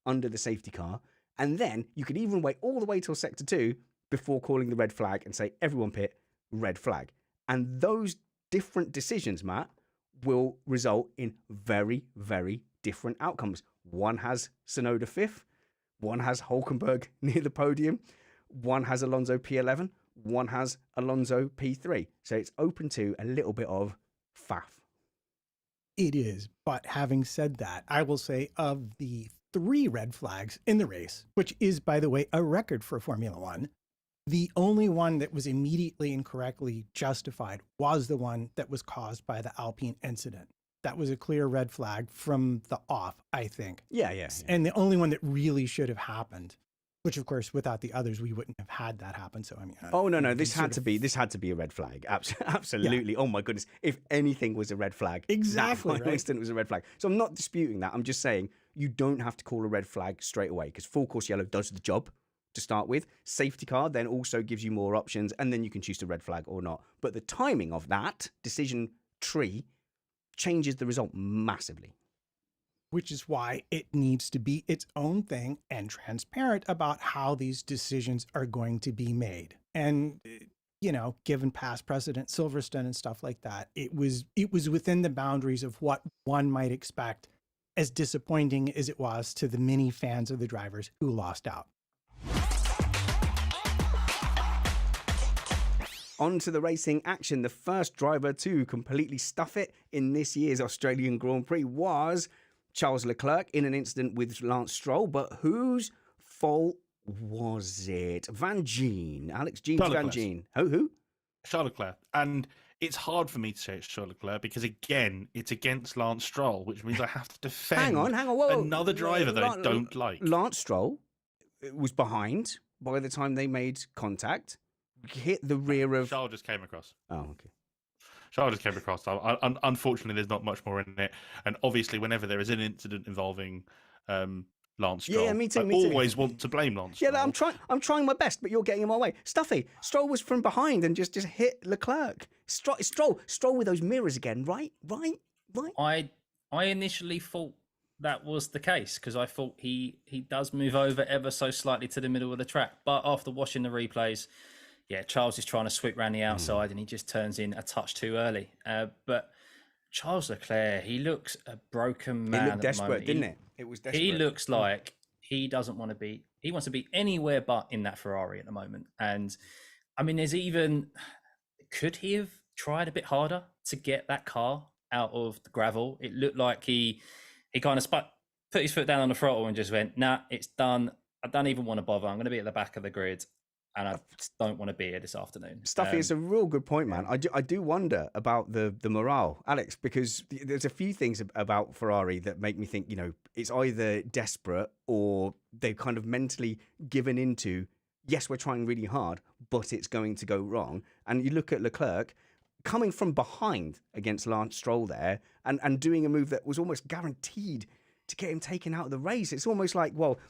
under the safety car. And then you could even wait all the way till sector 2 before calling the red flag and say, everyone pit, red flag. And those different decisions, Matt, will result in very, very different outcomes. One has Tsunoda 5th, one has Hulkenberg near the podium, one has Alonso P11, one has Alonso P3. So it's open to a little bit of faff. It is. But having said that, I will say of the 3 red flags in the race, which is, by the way, a record for Formula One, the only one that was immediately and correctly justified was the one that was caused by the Alpine incident. That was a clear red flag from the off, I think. Yeah. And the only one that really should have happened, which of course, without the others, we wouldn't have had that happen. So, I mean, oh, no, this had to be a red flag. Absolutely. Yeah. Oh my goodness. If anything was a red flag, exactly, that instant was a red flag. So I'm not disputing that. I'm just saying you don't have to call a red flag straight away, because full course yellow does the job to start with. Safety car then also gives you more options, and then you can choose to red flag or not. But the timing of that decision tree changes the result massively. Which is why it needs to be its own thing and transparent about how these decisions are going to be made. And, you know, given past precedent, Silverstone and stuff like that, it was within the boundaries of what one might expect, as disappointing as it was to the many fans of the drivers who lost out. On to the racing action. The first driver to completely stuff it in this year's Australian Grand Prix was Charles Leclerc in an incident with Lance Stroll. But whose fault was it? Vangeen. Alex Jeansy Vangeen. Who? Charles Leclerc. And it's hard for me to say it's Charles Leclerc because, again, it's against Lance Stroll, which means I have to defend hang on. Whoa. Another driver that I don't like. Lance Stroll was behind by the time they made contact. Hit the rear of... Charles just came across. Oh, okay. Charles just came across. Unfortunately, there's not much more in it. And obviously, whenever there is an incident involving Lance Stroll, me too. always want to blame Lance Stroll. Yeah, I'm trying my best, but you're getting in my way. Stuffy, Stroll was from behind and just hit Leclerc. Stroll with those mirrors again, right? I initially thought that was the case because I thought he does move over ever so slightly to the middle of the track. But after watching the replays, yeah, Charles is trying to sweep around the outside and he just turns in a touch too early. But Charles Leclerc, he looks a broken man. It looked desperate, didn't it? It was desperate. He looks like he doesn't want to be, he wants to be anywhere but in that Ferrari at the moment. And I mean, could he have tried a bit harder to get that car out of the gravel? It looked like he kind of put his foot down on the throttle and just went, nah, it's done. I don't even want to bother. I'm going to be at the back of the grid. And I don't want to be here this afternoon. Stuffy, it's a real good point, man. I do wonder about the morale, Alex, because there's a few things about Ferrari that make me think, you know, it's either desperate or they've kind of mentally given into, yes, we're trying really hard, but it's going to go wrong. And you look at Leclerc coming from behind against Lance Stroll there and doing a move that was almost guaranteed to get him taken out of the race. It's almost like, well,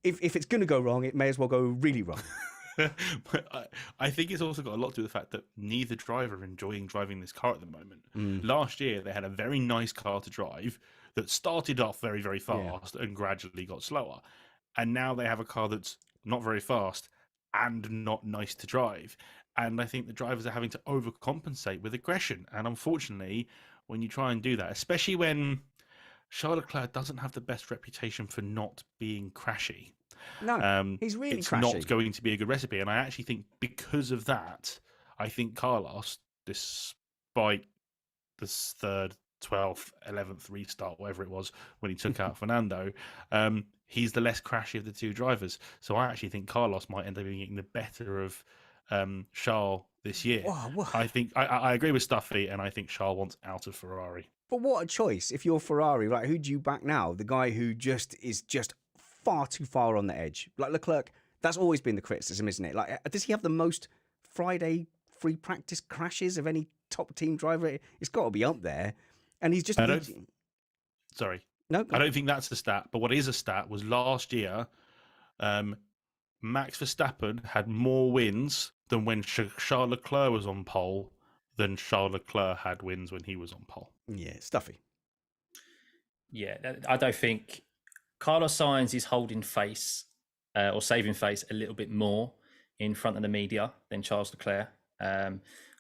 if it's going to go wrong, it may as well go really wrong. But I think it's also got a lot to do with the fact that neither driver are enjoying driving this car at the moment. Last year, they had a very nice car to drive that started off very, very fast and gradually got slower. And now they have a car that's not very fast and not nice to drive. And I think the drivers are having to overcompensate with aggression. And unfortunately, when you try and do that, especially when Charles Leclerc doesn't have the best reputation for not being crashy. No, he's really it's crashy. Not going to be a good recipe. And I actually think because of that, I think Carlos, despite this third, 12th, 11th restart, whatever it was, when he took out Fernando, he's the less crashy of the two drivers. So I actually think Carlos might end up being getting the better of Charles this year. Wow. I think I agree with Stuffy, and I think Charles wants out of Ferrari. But what a choice. If you're Ferrari, right, who do you back now? The guy who is just far too far on the edge. Like Leclerc, that's always been the criticism, isn't it? Like, does he have the most Friday free practice crashes of any top team driver? It's got to be up there. And he's just... Sorry. No, I don't think that's the stat. But what is a stat was last year, Max Verstappen had more wins than when Charles Leclerc was on pole than Charles Leclerc had wins when he was on pole. Yeah, Stuffy. Yeah, I don't think Carlos Sainz is holding face or saving face a little bit more in front of the media than Charles Leclerc.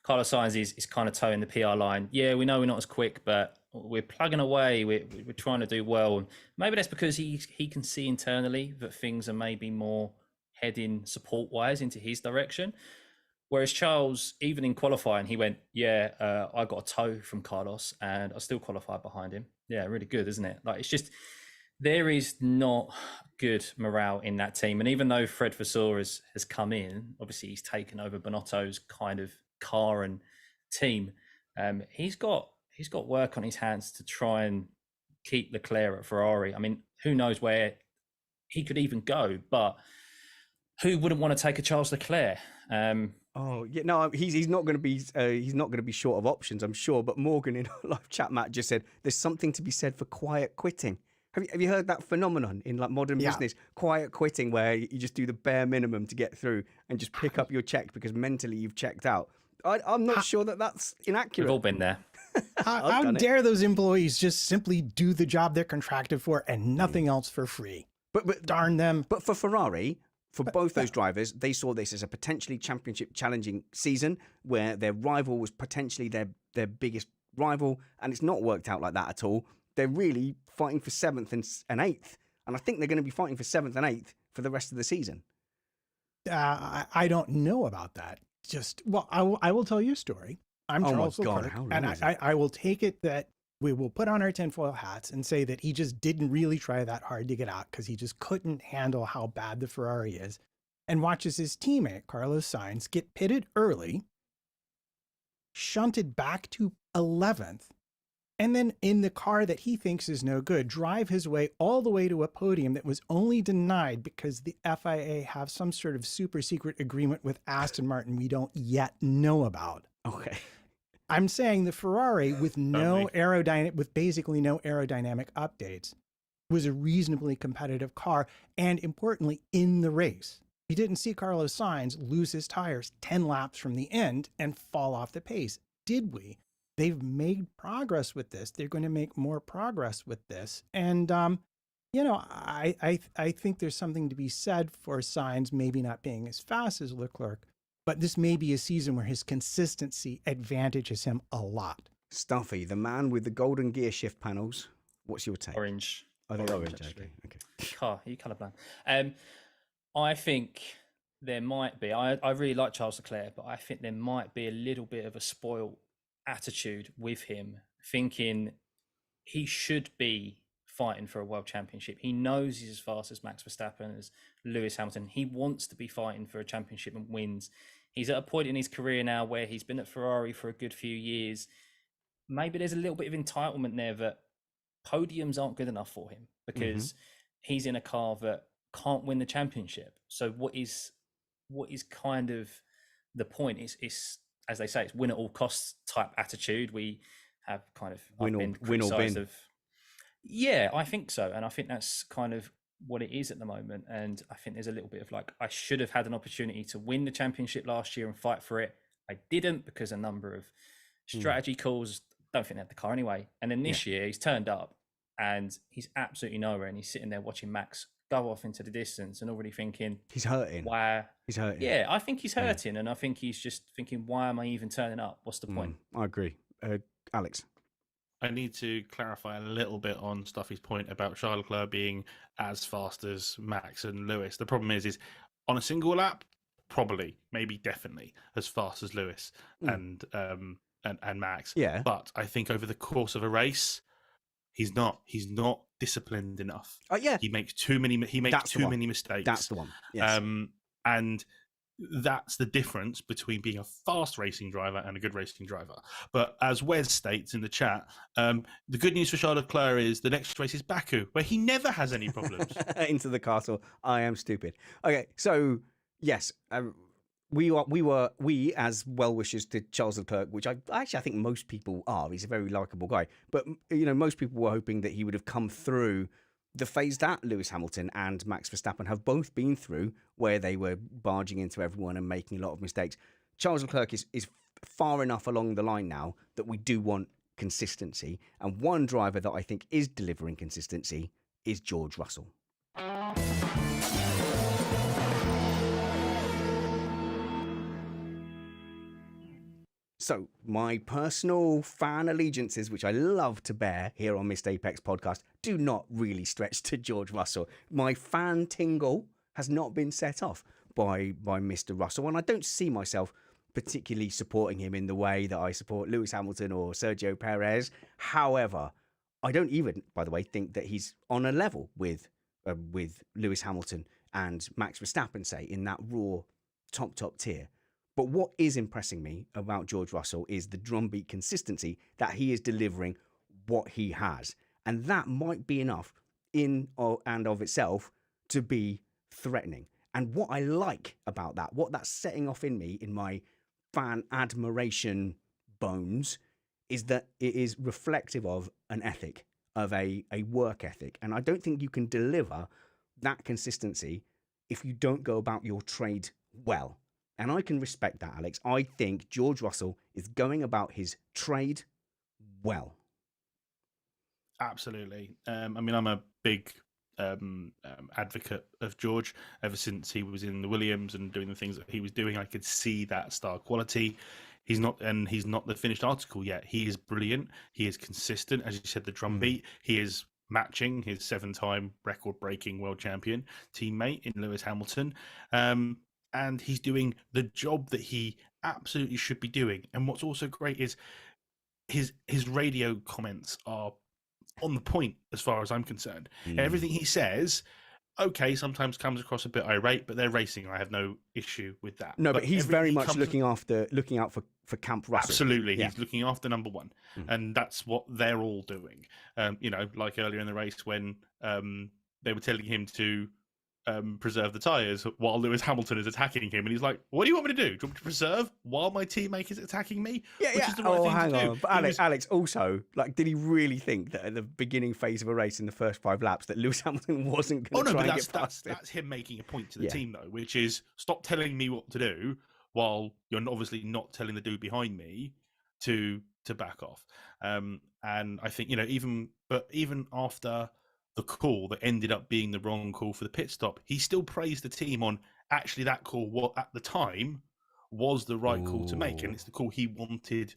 Carlos Sainz is kind of towing the PR line. Yeah, we know we're not as quick, but we're plugging away. We're trying to do well. And maybe that's because he can see internally that things are maybe more heading support-wise into his direction. Whereas Charles, even in qualifying, he went, yeah, I got a tow from Carlos and I still qualified behind him. Yeah, really good, isn't it? Like, it's just, there is not good morale in that team. And even though Fred Vasseur has come in, obviously he's taken over Bonotto's kind of car and team. He's got work on his hands to try and keep Leclerc at Ferrari. I mean, who knows where he could even go, but who wouldn't want to take a Charles Leclerc? Oh yeah, no, he's not going to be short of options, I'm sure. But Morgan in our live chat, Matt, just said there's something to be said for quiet quitting. Have you heard that phenomenon in like modern business? Quiet quitting, where you just do the bare minimum to get through and just pick up your check because mentally you've checked out. I'm not sure that's inaccurate. We've all been there. How dare those employees just simply do the job they're contracted for and nothing else for free? But darn them. But for Ferrari, for both those drivers, they saw this as a potentially championship challenging season where their rival was potentially their biggest rival, and it's not worked out like that at all. They're really fighting for 7th and 8th, and I think they're going to be fighting for 7th and 8th for the rest of the season. I don't know about that. I will tell you a story. I'm Charles Leclerc, and I will take it that we will put on our tinfoil hats and say that he just didn't really try that hard to get out because he just couldn't handle how bad the Ferrari is, and watches his teammate, Carlos Sainz, get pitted early, shunted back to 11th, and then in the car that he thinks is no good, drive his way all the way to a podium that was only denied because the FIA have some sort of super secret agreement with Aston Martin we don't yet know about. Okay. I'm saying the Ferrari with basically no aerodynamic updates was a reasonably competitive car, and importantly in the race. We didn't see Carlos Sainz lose his tires 10 laps from the end and fall off the pace, did we? They've made progress with this. They're going to make more progress with this. And, I think there's something to be said for Sainz maybe not being as fast as Leclerc, but this may be a season where his consistency advantages him a lot. Stuffy, the man with the golden gear shift panels. What's your take? Orange. I think orange. Actually. Okay. Are you colourblind? I think there might be. I really like Charles Leclerc, but I think there might be a little bit of a spoiled attitude with him, thinking he should be fighting for a world championship. He knows he's as fast as Max Verstappen, as Lewis Hamilton. He wants to be fighting for a championship and wins. He's at a point in his career now where he's been at Ferrari for a good few years. Maybe there's a little bit of entitlement there that podiums aren't good enough for him because he's in a car that can't win the championship. So what is kind of the point? Is as they say, it's win at all costs type attitude. We have kind of win or bin. Yeah, I think so. And I think that's kind of what it is at the moment. And I think there's a little bit of like, I should have had an opportunity to win the championship last year and fight for it. I didn't because a number of strategy calls. Don't think they had the car anyway. And then this year he's turned up and he's absolutely nowhere. And he's sitting there watching Max go off into the distance and already thinking, he's hurting. Why? He's hurting. Yeah, I think he's hurting. And I think he's just thinking, why am I even turning up? What's the point? I agree. Alex? I need to clarify a little bit on Stuffy's point about Charles Leclerc being as fast as Max and Lewis. The problem is on a single lap, probably, maybe, definitely as fast as Lewis and Max. Yeah. But I think over the course of a race, he's not disciplined enough. Oh yeah. He makes too many mistakes. That's the one. Yes. And that's the difference between being a fast racing driver and a good racing driver. But as Wes states in the chat, the good news for Charles Leclerc is the next race is Baku, where he never has any problems. Into the castle. I am stupid. Okay, so yes, we as well wishers to Charles Leclerc, which I think most people are. He's a very likable guy, but most people were hoping that he would have come through the phase that Lewis Hamilton and Max Verstappen have both been through, where they were barging into everyone and making a lot of mistakes. Charles Leclerc is far enough along the line now that we do want consistency. And one driver that I think is delivering consistency is George Russell. So, my personal fan allegiances, which I love to bear here on Missed Apex podcast, do not really stretch to George Russell. My fan tingle has not been set off by Mr. Russell, and I don't see myself particularly supporting him in the way that I support Lewis Hamilton or Sergio Perez. However, I don't even, by the way, think that he's on a level with Lewis Hamilton and Max Verstappen, say, in that raw top tier. But what is impressing me about George Russell is the drumbeat consistency that he is delivering what he has. And that might be enough in and of itself to be threatening. And what I like about that, what that's setting off in me, in my fan admiration bones, is that it is reflective of an ethic, of a work ethic. And I don't think you can deliver that consistency if you don't go about your trade well. And I can respect that, Alex. I think George Russell is going about his trade well. Absolutely. I mean, I'm a big advocate of George ever since he was in the Williams and doing the things that he was doing. I could see that star quality. He's not the finished article yet. He is brilliant. He is consistent. As you said, the drumbeat. He is matching his 7-time record-breaking world champion teammate in Lewis Hamilton. And he's doing the job that he absolutely should be doing. And what's also great is his radio comments are on the point as far as I'm concerned. Everything he says, okay, sometimes comes across a bit irate, but they're racing. I have no issue with that. No, but he's very much looking out for Camp Russell. Absolutely. Yeah. He's looking after number one. And that's what they're all doing. Like earlier in the race when they were telling him to preserve the tyres while Lewis Hamilton is attacking him, and he's like, what do you want me to do? Do you want me to preserve while my teammate is attacking me? Yeah. Which is the right thing to do. But Alex, also, like, did he really think that at the beginning phase of a race in the first 5 laps that Lewis Hamilton wasn't going to try and get past him? That's him making a point to the team, though, which is stop telling me what to do while you're obviously not telling the dude behind me to back off. And I think, even after the call that ended up being the wrong call for the pit stop, he still praised the team on actually that call, what at the time was the right call to make, and it's the call he wanted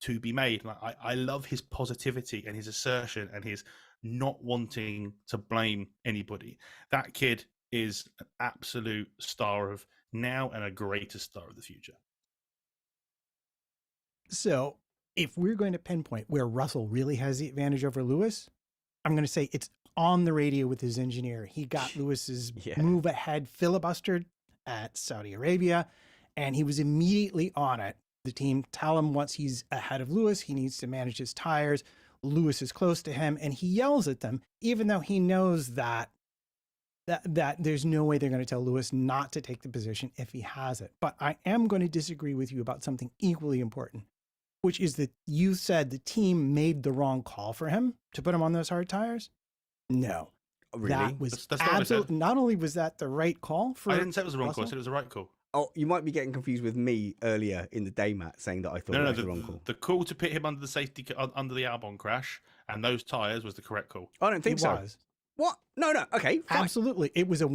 to be made. Like, I love his positivity and his assertion and his not wanting to blame anybody. That kid is an absolute star of now and a greater star of the future. So if we're going to pinpoint where Russell really has the advantage over Lewis, I'm going to say it's on the radio with his engineer. He got Lewis's move ahead filibustered at Saudi Arabia, and he was immediately on it. The team tell him once he's ahead of Lewis, he needs to manage his tires. Lewis is close to him, and he yells at them, even though he knows that there's no way they're going to tell Lewis not to take the position if he has it. But I am going to disagree with you about something equally important, which is that you said the team made the wrong call for him to put him on those hard tires. No. Really? That was That's absolutely, not only was that the right call for I didn't say it was the wrong Russell? call, I said it was the right call. Oh, you might be getting confused with me earlier in the day, Matt, saying that I thought it was the wrong call. The call to pit him under the safety under the Albon crash and those tyres was the correct call. I don't think It so. was. What? No. Okay, fine. Absolutely. It was a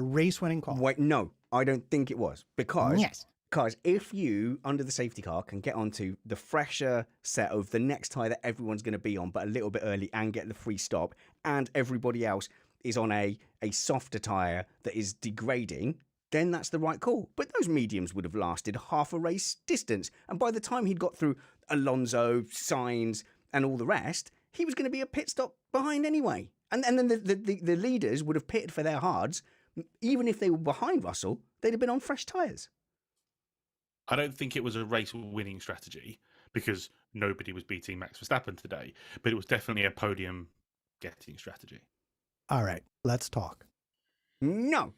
race-winning call. Wait, no, I don't think it was. Because Yes. Because if you, under the safety car, can get onto the fresher set of the next tyre that everyone's going to be on, but a little bit early and get the free stop, and everybody else is on a softer tyre that is degrading, then that's the right call. But those mediums would have lasted half a race distance. And by the time he'd got through Alonso, Sainz, and all the rest, he was going to be a pit stop behind anyway. And then the leaders would have pitted for their hards. Even if they were behind Russell, they'd have been on fresh tyres. I don't think it was a race-winning strategy because nobody was beating Max Verstappen today, but it was definitely a podium-getting strategy. All right, let's talk. No.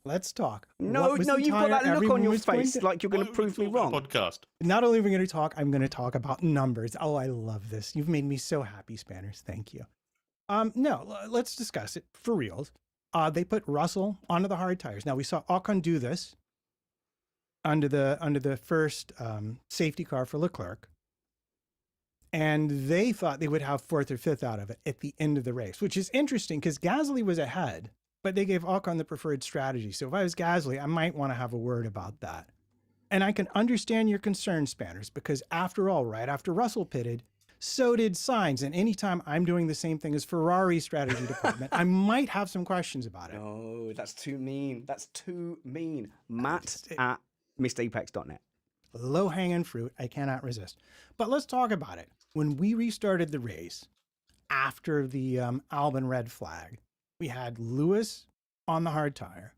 Let's talk. No, you've got that look on your face like you're going to prove me wrong. Podcast. Not only are we going to talk, I'm going to talk about numbers. Oh, I love this. You've made me so happy, Spanners. Thank you. No, let's discuss it for reals. They put Russell onto the hard tires. Now, we saw Ocon do this under the first safety car for Leclerc. And they thought they would have fourth or fifth out of it at the end of the race, which is interesting because Gasly was ahead, but they gave Ocon the preferred strategy. So if I was Gasly, I might want to have a word about that. And I can understand your concern, Spanners, because after all, right after Russell pitted, so did Sainz. And anytime I'm doing the same thing as Ferrari strategy department, I might have some questions about it. Oh, that's too mean. That's too mean. Matt at missedapex.net. Low-hanging fruit. I cannot resist. But let's talk about it. When we restarted the race after the Albon red flag, we had Lewis on the hard tire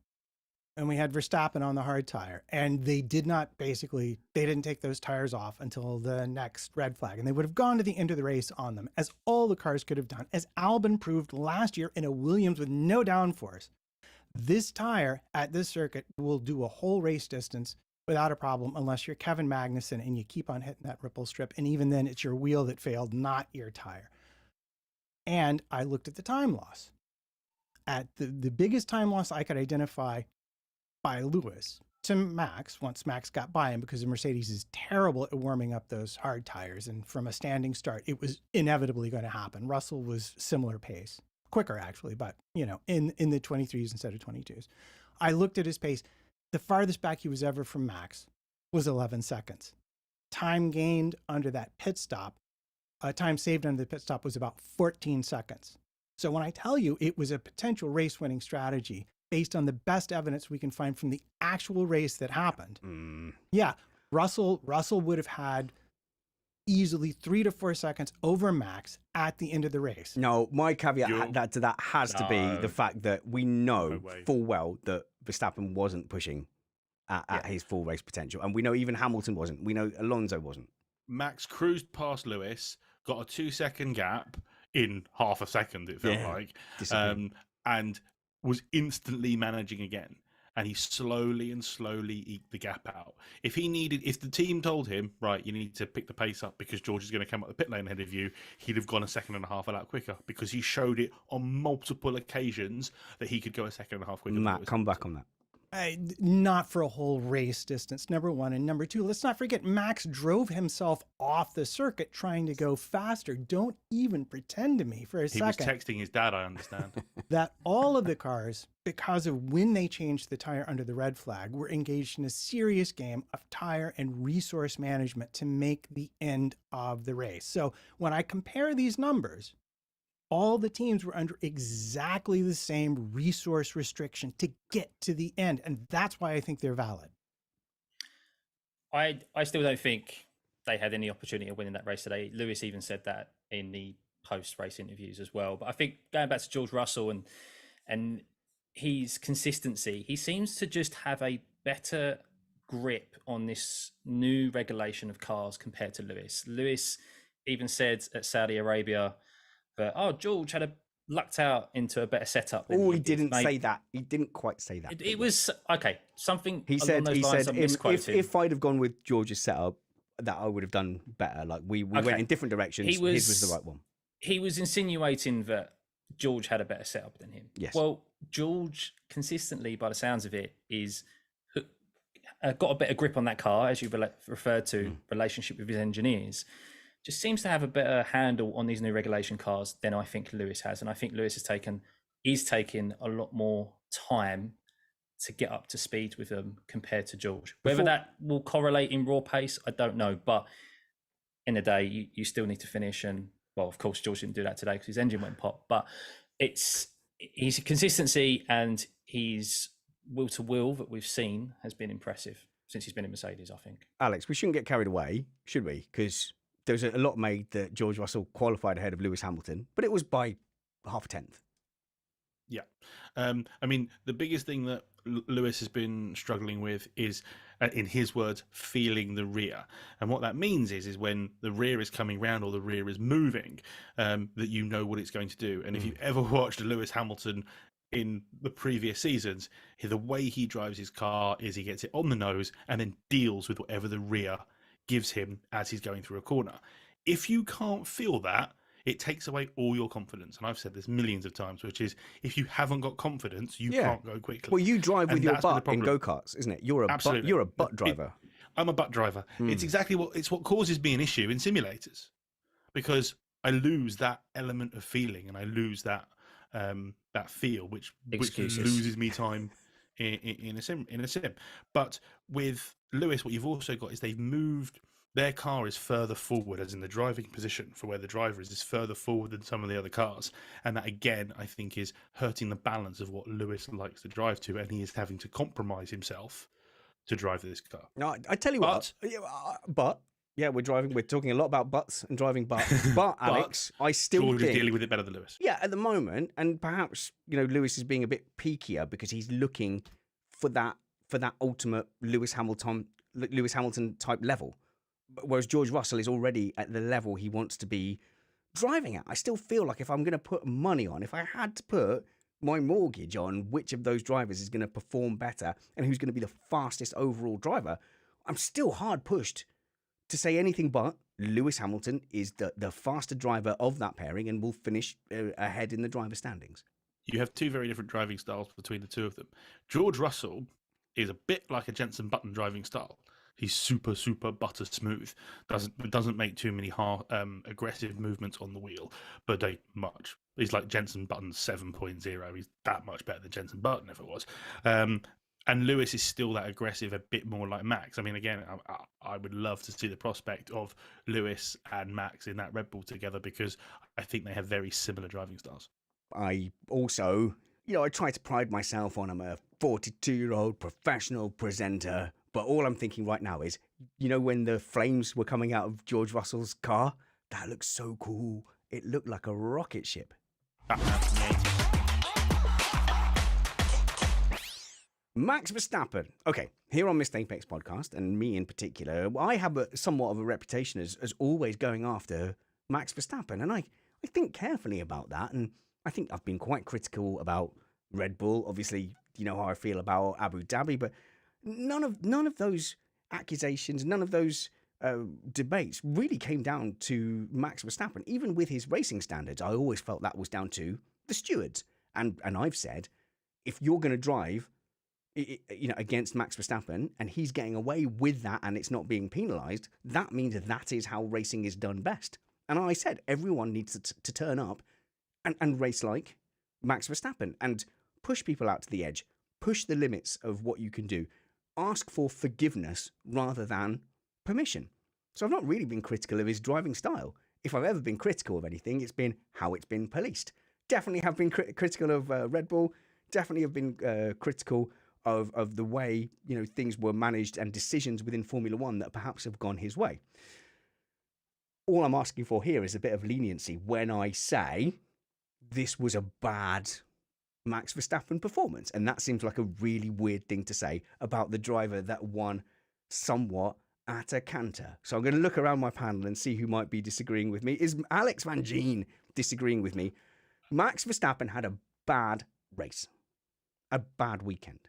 and we had Verstappen on the hard tire. And they didn't take those tires off until the next red flag. And they would have gone to the end of the race on them, as all the cars could have done, as Albon proved last year in a Williams with no downforce. This tire at this circuit will do a whole race distance without a problem, unless you're Kevin Magnussen and you keep on hitting that ripple strip. And even then, it's your wheel that failed, not your tire. And I looked at the time loss. At the biggest time loss I could identify by Lewis to Max, once Max got by him, because the Mercedes is terrible at warming up those hard tires. And from a standing start, it was inevitably going to happen. Russell was similar pace, quicker actually, but in the 23s instead of 22s. I looked at his pace. The farthest back he was ever from Max was 11 seconds. Time gained under that pit stop, time saved under the pit stop was about 14 seconds. So when I tell you it was a potential race-winning strategy based on the best evidence we can find from the actual race that happened, yeah, Russell would have had easily 3 to 4 seconds over Max at the end of the race. No, my caveat to that has to be the fact that we know full well that Verstappen wasn't pushing at his full race potential. And we know even Hamilton wasn't. We know Alonso wasn't. Max cruised past Lewis, got a 2-second gap in half a second, it felt like, and was instantly managing again. And he slowly eked the gap out. If the team told him, right, you need to pick the pace up because George is going to come up the pit lane ahead of you, he'd have gone a second and a half a lap quicker because he showed it on multiple occasions that he could go a second and a half quicker. Matt, come back on that. Not for a whole race distance, number one. And number two, let's not forget, Max drove himself off the circuit trying to go faster. Don't even pretend to me for a second. He was texting his dad, I understand. That all of the cars, because of when they changed the tire under the red flag, were engaged in a serious game of tire and resource management to make the end of the race. So when I compare these numbers, all the teams were under exactly the same resource restriction to get to the end. And that's why I think they're valid. I still don't think they had any opportunity of winning that race today. Lewis even said that in the post-race interviews as well. But I think going back to George Russell and his consistency, he seems to just have a better grip on this new regulation of cars compared to Lewis. Lewis even said at Saudi Arabia, but George had lucked out into a better setup. Oh, he didn't say that. He didn't quite say that. It was okay. Something he said. He said if I'd have gone with George's setup, that I would have done better. Like we went in different directions. His was the right one. He was insinuating that George had a better setup than him. Yes. Well, George consistently, by the sounds of it, is got a better grip on that car, as you referred to, relationship with his engineers. Just seems to have a better handle on these new regulation cars than I think Lewis has. And I think Lewis is taking a lot more time to get up to speed with them compared to George. Whether that will correlate in raw pace, I don't know. But in the day, you still need to finish. And, well, of course, George didn't do that today because his engine went pop. But his consistency and his will-to-will that we've seen has been impressive since he's been in Mercedes, I think. Alex, we shouldn't get carried away, should we? Because there's a lot made that George Russell qualified ahead of Lewis Hamilton, but it was by half a tenth. Yeah. I mean, the biggest thing that Lewis has been struggling with is, in his words, feeling the rear. And what that means is when the rear is coming round or the rear is moving, that you know what it's going to do. And if you've ever watched Lewis Hamilton in the previous seasons, the way he drives his car is he gets it on the nose and then deals with whatever the rear gives him as he's going through a corner. If you can't feel that, it takes away all your confidence. And I've said this millions of times, which is if you haven't got confidence, you can't go quickly. Well, you drive with And your that's been the butt in problem. go-karts, isn't it? You're a Absolutely. you're a butt driver. I'm a butt driver. It's exactly what causes me an issue in simulators, because I lose that element of feeling and I lose that feel, which loses me time in a sim. But with Lewis, what you've also got is they've moved. Their car is further forward, as in the driving position for where the driver is further forward than some of the other cars. And that, again, I think is hurting the balance of what Lewis likes to drive to. And he is having to compromise himself to drive this car. No, I tell you what, we're talking a lot about butts and driving butts. But, Alex, I still George think... is dealing with it better than Lewis. Yeah, at the moment, and perhaps, Lewis is being a bit peakier because he's looking for that ultimate Lewis Hamilton type level. Whereas George Russell is already at the level he wants to be driving at. I still feel like if I'm going to put money on, if I had to put my mortgage on which of those drivers is going to perform better and who's going to be the fastest overall driver, I'm still hard pushed to say anything but Lewis Hamilton is the faster driver of that pairing and will finish ahead in the driver standings. You have two very different driving styles between the two of them. George Russell is a bit like a Jenson Button driving style. He's super, super butter smooth. Doesn't make too many aggressive movements on the wheel, but ain't much. He's like Jenson Button 7.0. He's that much better than Jenson Button if it was. And Lewis is still that aggressive, a bit more like Max. I mean, again, I would love to see the prospect of Lewis and Max in that Red Bull together because I think they have very similar driving styles. I also, I try to pride myself on I'm a 42-year-old professional presenter. But all I'm thinking right now is, when the flames were coming out of George Russell's car, that looked so cool. It looked like a rocket ship. Max Verstappen. Okay, here on Mr. Apex podcast, and me in particular, I have somewhat of a reputation as always going after Max Verstappen. And I think carefully about that. And I think I've been quite critical about Red Bull. Obviously, you know how I feel about Abu Dhabi, but none of those accusations, none of those debates really came down to Max Verstappen. Even with his racing standards, I always felt that was down to the stewards. And I've said, if you're going to drive, against Max Verstappen, and he's getting away with that, and it's not being penalised, that means that is how racing is done best. And I said everyone needs to turn up and race like Max Verstappen and push people out to the edge, push the limits of what you can do. Ask for forgiveness rather than permission. So I've not really been critical of his driving style. If I've ever been critical of anything, it's been how it's been policed. Definitely have been critical of Red Bull. Definitely have been critical of the way things were managed and decisions within Formula One that perhaps have gone his way. All I'm asking for here is a bit of leniency when I say this was a bad Max Verstappen performance, and that seems like a really weird thing to say about the driver that won somewhat at a canter. So I'm going to look around my panel and see who might be disagreeing with me. Is Alex Vangeen disagreeing with me? Max Verstappen had a bad race, a bad weekend.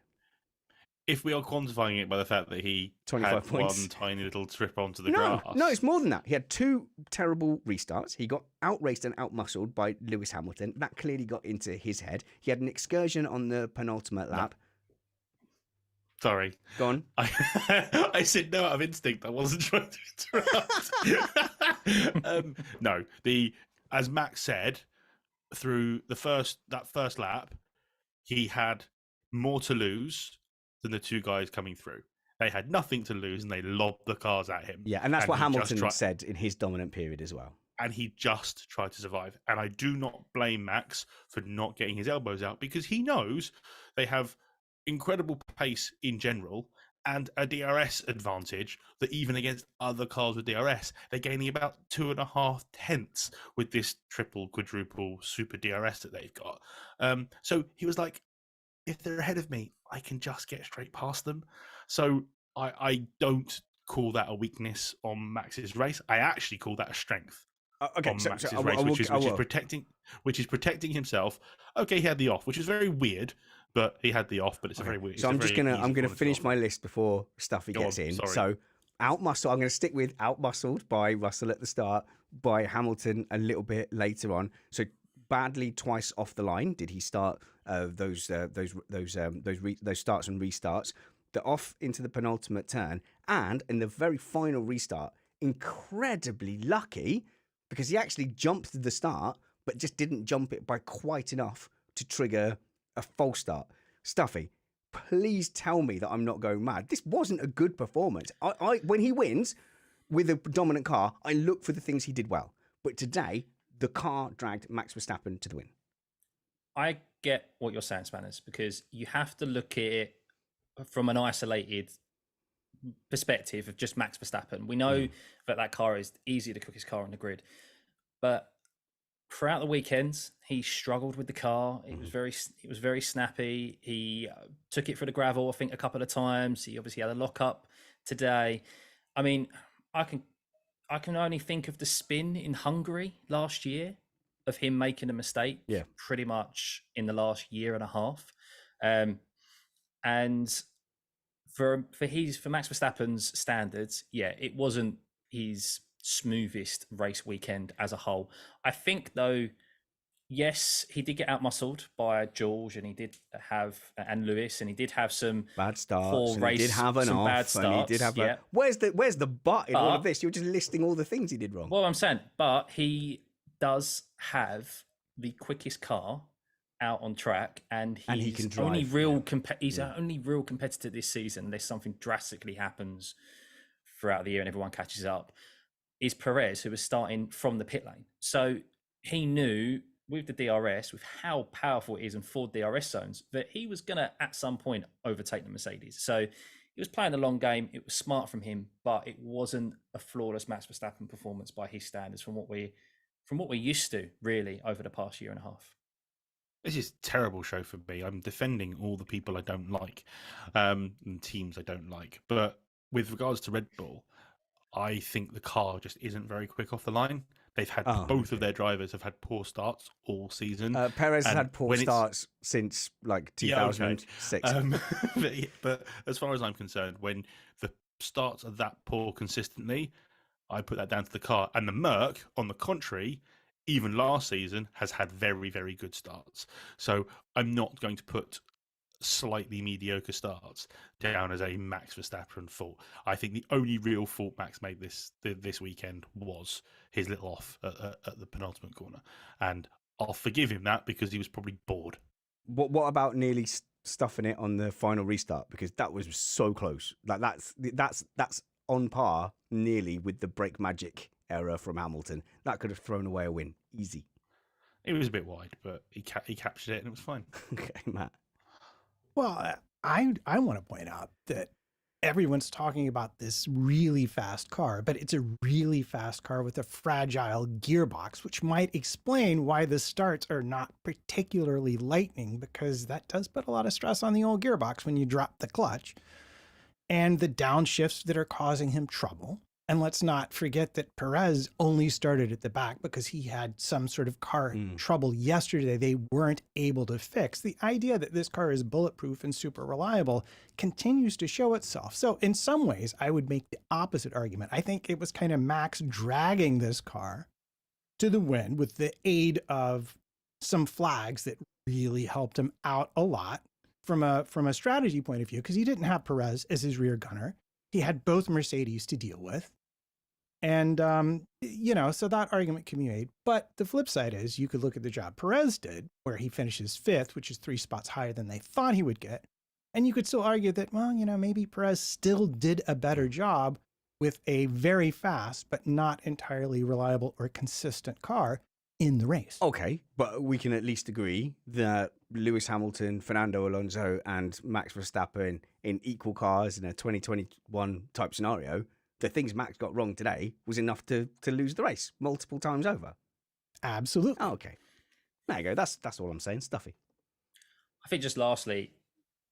If we are quantifying it by the fact that he 25 had points. one tiny little trip onto the grass. No, it's more than that. He had two terrible restarts. He got outraced and outmuscled by Lewis Hamilton. That clearly got into his head. He had an excursion on the penultimate lap. Sorry. Go on. I said no out of instinct. I wasn't trying to interrupt. No, as Max said, through that first lap, he had more to lose than the two guys coming through. They had nothing to lose and they lobbed the cars at him. Yeah, and that's what Hamilton said in his dominant period as well. And he just tried to survive. And I do not blame Max for not getting his elbows out because he knows they have incredible pace in general and a DRS advantage that even against other cars with DRS, they're gaining about 2.5 tenths with this triple, quadruple, super DRS that they've got. So he was like, if they're ahead of me, I can just get straight past them. So I don't call that a weakness on Max's race. I actually call that a strength on Max's race, which is protecting himself. Okay, he had the off, which is very weird, but he had the off. But it's a very weird. So I'm gonna finish my list before Stuffey gets in. Sorry. So outmuscled. I'm gonna stick with outmuscled by Russell at the start. by Hamilton a little bit later on. So badly twice off the line did he start those starts and restarts. The off into the penultimate turn, and in the very final restart, incredibly lucky because he actually jumped the start, but just didn't jump it by quite enough to trigger a false start. Stuffey, please tell me that I'm not going mad. This wasn't a good performance. When he wins with a dominant car, I look for the things he did well. But today, the car dragged Max Verstappen to the win. I get what you're saying, Spanners, because you have to look at it from an isolated perspective of just Max Verstappen. We know that car is easy, the quickest car on the grid, but throughout the weekend, he struggled with the car. It was very snappy. He took it for the gravel, I think, a couple of times. He obviously had a lockup today. I mean, I can only think of the spin in Hungary last year of him making a mistake. Yeah, pretty much in the last year and a half. And for Max Verstappen's standards, yeah, it wasn't his smoothest race weekend as a whole. I think, though, yes, he did get outmuscled by George, and he did have and Lewis, and he did have some bad starts. Poor race, he did have an off, bad starts, and he did have yeah. Where's the but in all of this? You're just listing all the things he did wrong. Well, I'm saying, but he does have the quickest car out on track, and he can drive. Only real only real competitor this season, unless something drastically happens throughout the year and everyone catches up, is Perez, who was starting from the pit lane. So he knew with the DRS, with how powerful it is in 4 DRS zones, that he was going to at some point overtake the Mercedes. So he was playing a long game. It was smart from him, but it wasn't a flawless Max Verstappen performance by his standards from what we're used to, really, over the past year and a half. This is a terrible show for me. I'm defending all the people I don't like, and teams I don't like. But with regards to Red Bull, I think the car just isn't very quick off the line. They've had both of their drivers have had poor starts all season. Perez has had poor starts since like 2006. But as far as I'm concerned, when the starts are that poor consistently, I put that down to the car. And the Merc, on the contrary, even last season, has had very, very good starts. So I'm not going to put slightly mediocre starts down as a Max Verstappen fault. I think the only real fault Max made this weekend was his little off at the penultimate corner, and I'll forgive him that because he was probably bored. What about nearly stuffing it on the final restart, because that was so close? Like that's on par nearly with the brake magic error from Hamilton. That could have thrown away a win easy. It was a bit wide, but he captured it and it was fine. Okay, Matt. Well, I want to point out that everyone's talking about this really fast car, but it's a really fast car with a fragile gearbox, which might explain why the starts are not particularly lightning, because that does put a lot of stress on the old gearbox when you drop the clutch, and the downshifts that are causing him trouble. And let's not forget that Perez only started at the back because he had some sort of car trouble yesterday they weren't able to fix. The idea that this car is bulletproof and super reliable continues to show itself. So in some ways, I would make the opposite argument. I think it was kind of Max dragging this car to the win with the aid of some flags that really helped him out a lot from a strategy point of view, because he didn't have Perez as his rear gunner. He had both Mercedes to deal with. And, so that argument can be made. But the flip side is you could look at the job Perez did, where he finishes 5th, which is 3 spots higher than they thought he would get. And you could still argue that, well, maybe Perez still did a better job with a very fast, but not entirely reliable or consistent car in the race. Okay, but we can at least agree that Lewis Hamilton, Fernando Alonso, and Max Verstappen in equal cars in a 2021 type scenario, the things Max got wrong today was enough to lose the race multiple times over. Absolutely. Oh, okay. There you go. That's all I'm saying. Stuffy. I think just lastly,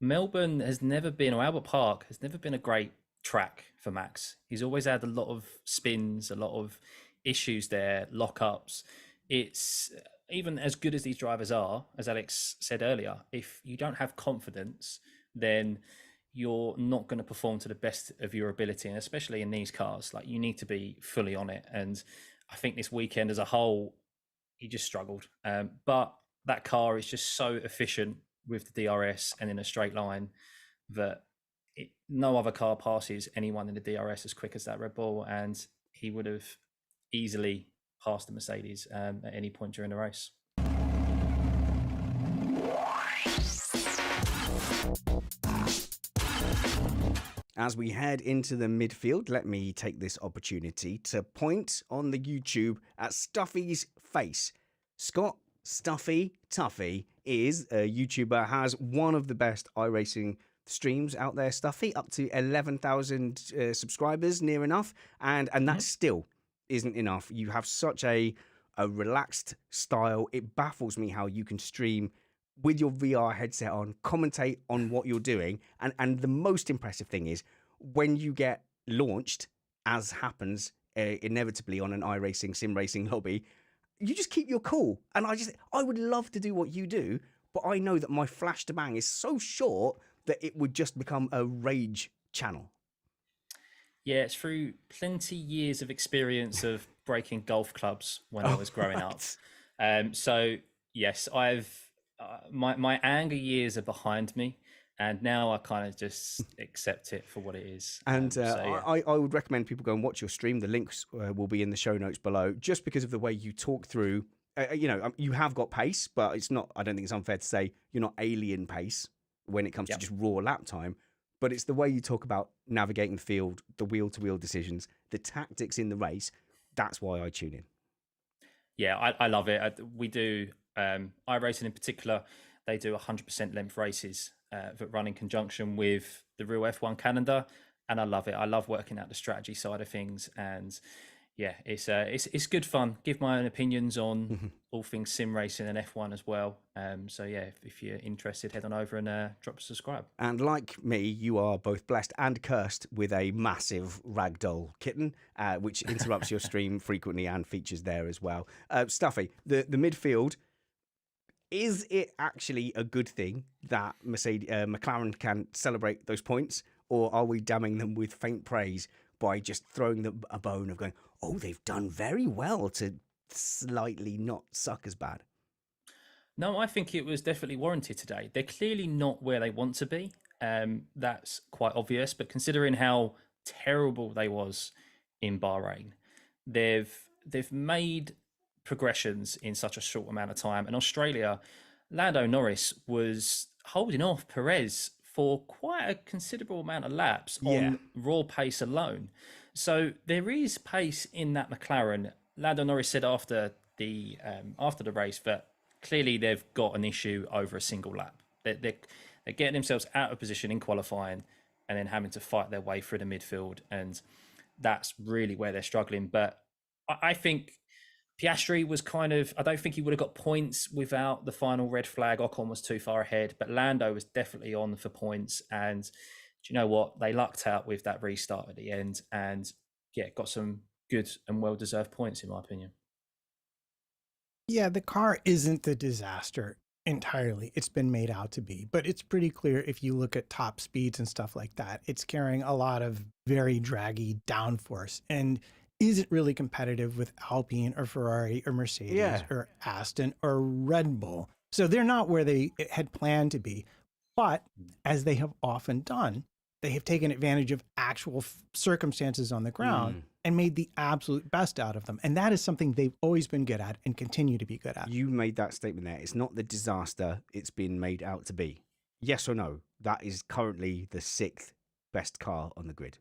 Melbourne has never been, or Albert Park has never been a great track for Max. He's always had a lot of spins, a lot of issues there, lockups. It's even as good as these drivers are, as Alex said earlier, if you don't have confidence, then you're not going to perform to the best of your ability. And especially in these cars, like, you need to be fully on it. And I think this weekend as a whole, he just struggled. But that car is just so efficient with the DRS and in a straight line that no other car passes anyone in the DRS as quick as that Red Bull, and he would have easily passed the Mercedes at any point during the race. As we head into the midfield, let me take this opportunity to point on the YouTube at Stuffey's face. Scott Tuffey is a YouTuber, has one of the best iRacing streams out there, Stuffey, up to 11,000 subscribers, near enough, and that still isn't enough. You have such a relaxed style. It baffles me how you can stream with your VR headset on, commentate on what you're doing, and the most impressive thing is when you get launched, as happens inevitably on an iRacing sim racing hobby, you just keep your cool. And I would love to do what you do, but I know that my flash to bang is so short that it would just become a rage channel. Yeah, it's through plenty years of experience of breaking golf clubs when I was growing up. So yes, I've my anger years are behind me, and now I kind of just accept it for what it is. And I would recommend people go and watch your stream. The links will be in the show notes below, just because of the way you talk through. You have got pace, but it's not. I don't think it's unfair to say you're not alien pace when it comes to just raw lap time. But it's the way you talk about navigating the field, the wheel-to-wheel decisions, the tactics in the race. That's why I tune in. Yeah, I love it. We do iRacing in particular. They do 100% length races that run in conjunction with the real F1 calendar, and I love it. I love working out the strategy side of things, and yeah, it's good fun. Give my own opinions on all things sim racing and F1 as well. So yeah, if you're interested, head on over and drop a subscribe. And like me, you are both blessed and cursed with a massive ragdoll kitten, which interrupts your stream frequently and features there as well. Stuffey, the midfield, is it actually a good thing that McLaren can celebrate those points, or are we damning them with faint praise by just throwing them a bone of going, oh, they've done very well to slightly not suck as bad? No, I think it was definitely warranted today. They're clearly not where they want to be. That's quite obvious. But considering how terrible they was in Bahrain, they've made progressions in such a short amount of time. And Australia, Lando Norris was holding off Perez for quite a considerable amount of laps on raw pace alone. So there is pace in that McLaren. Lando Norris said after the race that clearly they've got an issue over a single lap. They're getting themselves out of position in qualifying and then having to fight their way through the midfield. And that's really where they're struggling. But I think Piastri was I don't think he would have got points without the final red flag. Ocon was too far ahead, but Lando was definitely on for points. And do you know what? They lucked out with that restart at the end and got some good and well-deserved points, in my opinion. Yeah, the car isn't the disaster entirely it's been made out to be, but it's pretty clear if you look at top speeds and stuff like that, it's carrying a lot of very draggy downforce and isn't really competitive with Alpine or Ferrari or Mercedes or Aston or Red Bull. So they're not where they had planned to be. But as they have often done, they have taken advantage of actual circumstances on the ground and made the absolute best out of them. And that is something they've always been good at and continue to be good at. You made that statement there. It's not the disaster it's been made out to be. Yes or no? That is currently the 6th best car on the grid.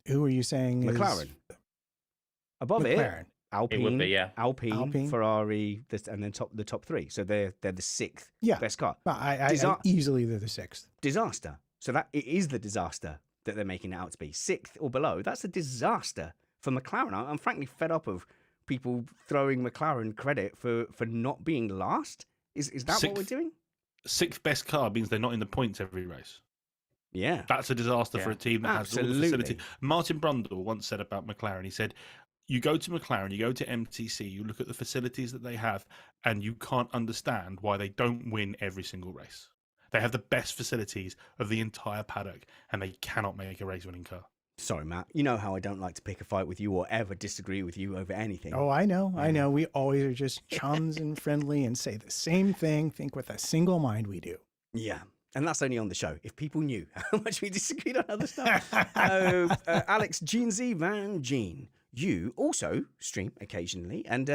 Who are you saying McLaren. is Above McLaren? it, Alpine, It would be, yeah. Alpine, Ferrari, and then the top 3. So they're the 6th best car. Well, I easily they're the 6th. Disaster. So that it is the disaster that they're making it out to be. 6th or below. That's a disaster for McLaren. I'm frankly fed up of people throwing McLaren credit for not being last. Is that what we're doing? 6th best car means they're not in the points every race. Yeah. That's a disaster for a team that has all the facility. Martin Brundle once said about McLaren, he said, you go to McLaren, you go to MTC, you look at the facilities that they have, and you can't understand why they don't win every single race. They have the best facilities of the entire paddock, and they cannot make a race-winning car. Sorry, Matt. You know how I don't like to pick a fight with you or ever disagree with you over anything. Oh, I know. We always are just chums and friendly and say the same thing, think with a single mind we do. Yeah. And that's only on the show. If people knew how much we disagreed on other stuff. Alex Jeansy Vangeen, you also stream occasionally. And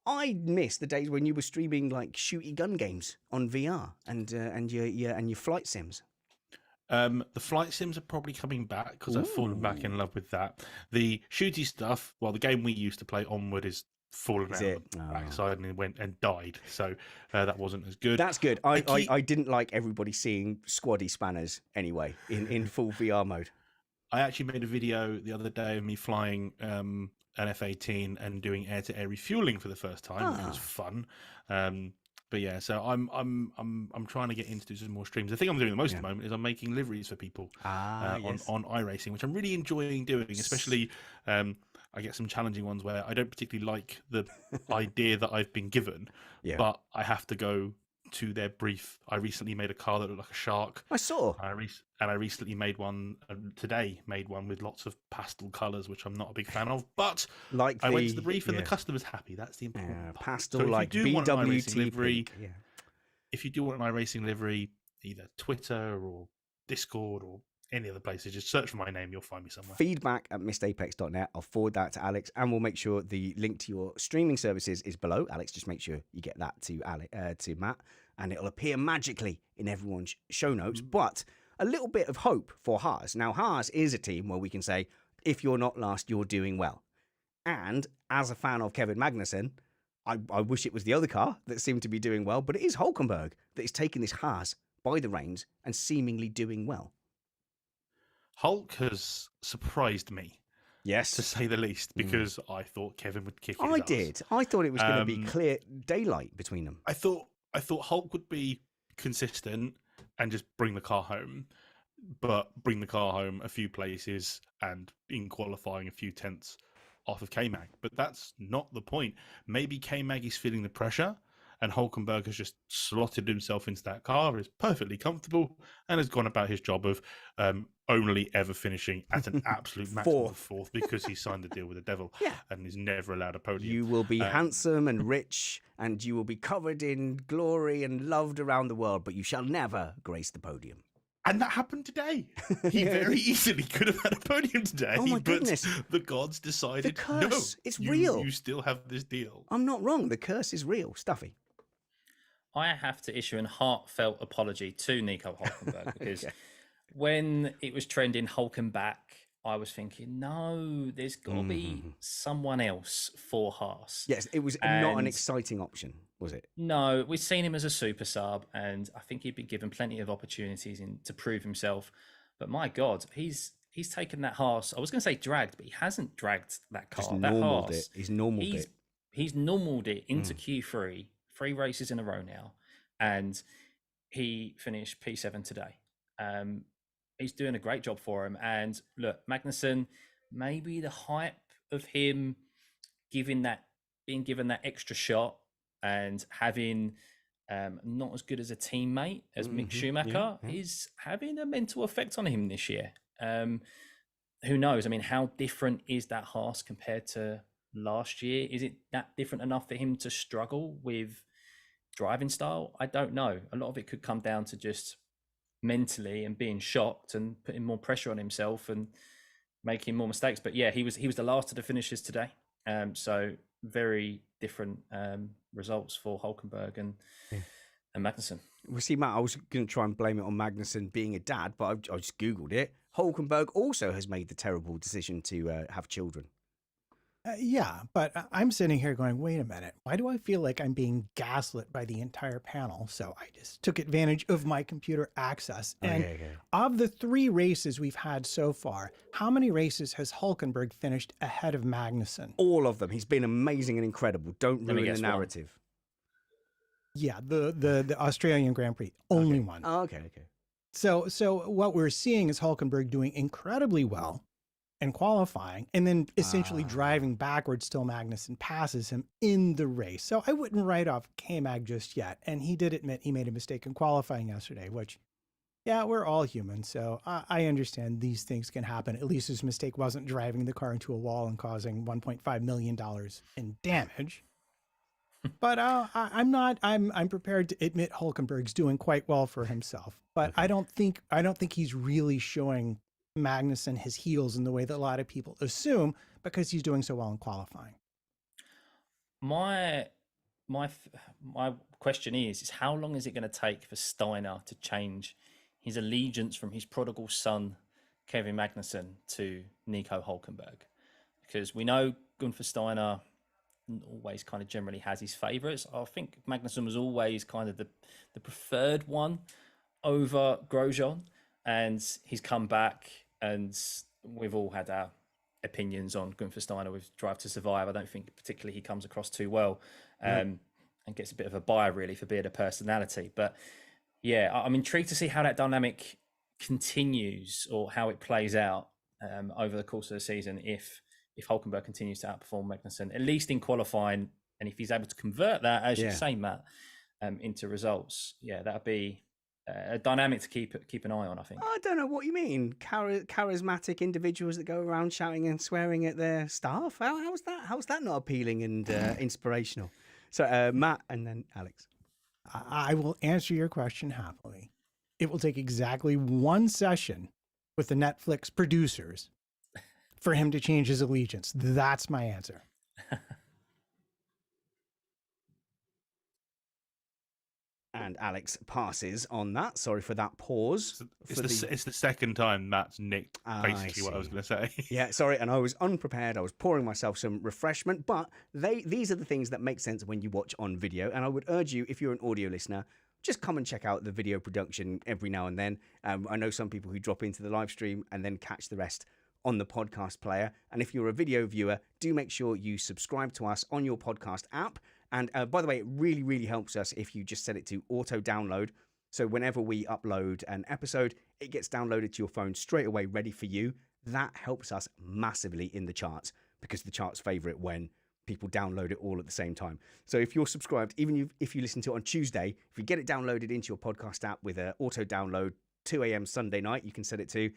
I miss the days when you were streaming like shooty gun games on VR and your flight sims. The flight sims are probably coming back because I've fallen back in love with that. The shooty stuff, well, the game we used to play, Onward, is fallen out of the backside and went and died. So that wasn't as good. That's good. I didn't like everybody seeing squaddy spanners anyway in full VR mode. I actually made a video the other day of me flying an F-18 and doing air-to-air refueling for the first time, which was fun. But yeah, so I'm trying to get into some more streams. The thing I'm doing the most at the moment is I'm making liveries for people on iRacing, which I'm really enjoying doing. Especially, I get some challenging ones where I don't particularly like the idea that I've been given, but I have to go to their brief. I recently made a car that looked like a shark. I saw. And I recently made one today. Made one with lots of pastel colours, which I'm not a big fan of. But like I went to the brief and the customer's happy. That's the important part. Pastel, so like BWT livery. If you do want an iRacing livery, either Twitter or Discord or any other places, just search for my name. You'll find me somewhere. Feedback@missedapex.net. I'll forward that to Alex, and we'll make sure the link to your streaming services is below. Alex, just make sure you get that to Matt, and it'll appear magically in everyone's show notes. But a little bit of hope for Haas. Now, Haas is a team where we can say, if you're not last, you're doing well. And as a fan of Kevin Magnussen, I wish it was the other car that seemed to be doing well, but it is Hülkenberg that is taking this Haas by the reins and seemingly doing well. Hulk has surprised me, yes, to say the least, because I thought Kevin would kick his I ass. did. I thought it was going to be clear daylight between them. I thought Hulk would be consistent and just bring the car home, but bring the car home a few places and in qualifying a few tenths off of K-Mag. But that's not the point. Maybe K-Mag is feeling the pressure, and Hülkenberg has just slotted himself into that car, is perfectly comfortable, and has gone about his job of only ever finishing at an absolute maximum of fourth because he signed a deal with the devil and is never allowed a podium. You will be handsome and rich, and you will be covered in glory and loved around the world, but you shall never grace the podium. And that happened today. He very easily could have had a podium today. Oh my goodness. But the gods decided, the curse, no, it's real. You still have this deal. I'm not wrong. The curse is real. Stuffy. I have to issue a heartfelt apology to Nico Hülkenberg because when it was trending Hulken back, I was thinking, no, there's got to be someone else for Haas. Yes, it was not an exciting option, was it? No, we've seen him as a super sub, and I think he'd been given plenty of opportunities to prove himself. But my God, he's taken that Haas. I was going to say dragged, but he hasn't dragged that car. Just that normaled Haas, it. He's normaled it. He's normaled it into Q3, 3 races in a row now, and he finished P7 today. He's doing a great job for him. And look, Magnussen, maybe the hype of him being given that extra shot and having not as good as a teammate as Mick Schumacher is having a mental effect on him this year. Who knows? I mean, how different is that Haas compared to last year? Is it that different enough for him to struggle with driving style? I don't know. A lot of it could come down to just mentally and being shocked and putting more pressure on himself and making more mistakes. But yeah, he was the last of the finishers today. So very different results for Hülkenberg and Magnussen. Well, see, Matt, I was going to try and blame it on Magnussen being a dad, but I just Googled it. Hülkenberg also has made the terrible decision to have children. Yeah, but I'm sitting here going, wait a minute. Why do I feel like I'm being gaslit by the entire panel? So I just took advantage of my computer access. And of the 3 races we've had so far, how many races has Hülkenberg finished ahead of Magnussen? All of them. He's been amazing and incredible. Don't ruin the narrative. Yeah, the Australian Grand Prix, only one. Oh, okay. So what we're seeing is Hülkenberg doing incredibly well and qualifying, and then essentially driving backwards till Magnussen passes him in the race. So I wouldn't write off K-Mag just yet. And he did admit he made a mistake in qualifying yesterday, which Yeah, we're all human, so I understand these things can happen. At least his mistake wasn't driving the car into a wall and causing $1.5 million in damage. But I'm not. I'm prepared to admit Hulkenberg's doing quite well for himself. But Okay. I don't think he's really showing Magnussen his heels in the way that a lot of people assume because he's doing so well in qualifying. My my question is how long is it going to take for Steiner to change his allegiance from his prodigal son Kevin Magnussen to Nico Hulkenberg? Because we know Gunther Steiner always kind of generally has his favourites. I think Magnussen was always kind of the preferred one over Grosjean, and he's come back, and we've all had our opinions on Gunther Steiner with Drive to Survive. I don't think particularly he comes across too well, and gets a bit of a bye really for being a personality. But yeah, I'm intrigued to see how that dynamic continues or how it plays out over the course of the season if Hulkenberg continues to outperform Magnussen, at least in qualifying, and if he's able to convert that, as you say, Matt, into results, that'd be a dynamic to keep an eye on, I think. I don't know what you mean. Charismatic individuals that go around shouting and swearing at their staff. How's that? How's that not appealing and inspirational? So Matt and then Alex. I will answer your question happily. It will take exactly one session with the Netflix producers for him to change his allegiance. That's my answer. And Alex passes on that. Sorry for that pause. It's the second time Matt's nicked basically what I was going to say. Yeah, sorry. And I was unprepared. I was pouring myself some refreshment. But these are the things that make sense when you watch on video. And I would urge you, if you're an audio listener, just come and check out the video production every now and then. I know some people who drop into the live stream and then catch the rest on the podcast player. And if you're a video viewer, do make sure you subscribe to us on your podcast app. And by the way, it really, really helps us if you just set it to auto download. So whenever we upload an episode, it gets downloaded to your phone straight away, ready for you. That helps us massively in the charts because the charts favor it when people download it all at the same time. So if you're subscribed, even if you listen to it on Tuesday, if you get it downloaded into your podcast app with an auto download 2 a.m. Sunday night, you can set it to.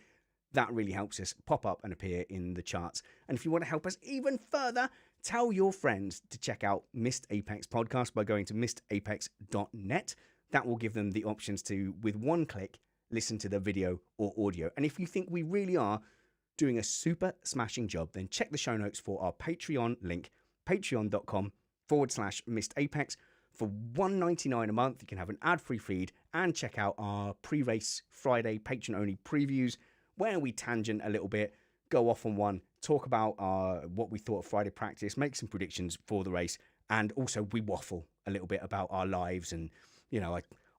That really helps us pop up and appear in the charts. And if you want to help us even further, tell your friends to check out Missed Apex podcast by going to missedapex.net. That will give them the options to, with one click, listen to the video or audio. And if you think we really are doing a super smashing job, then check the show notes for our Patreon link, patreon.com/missedapex. For $1.99 a month, you can have an ad-free feed and check out our pre-race Friday patron-only previews, where we tangent a little bit, go off on one, talk about what we thought of Friday practice, make some predictions for the race, and also we waffle a little bit about our lives. And,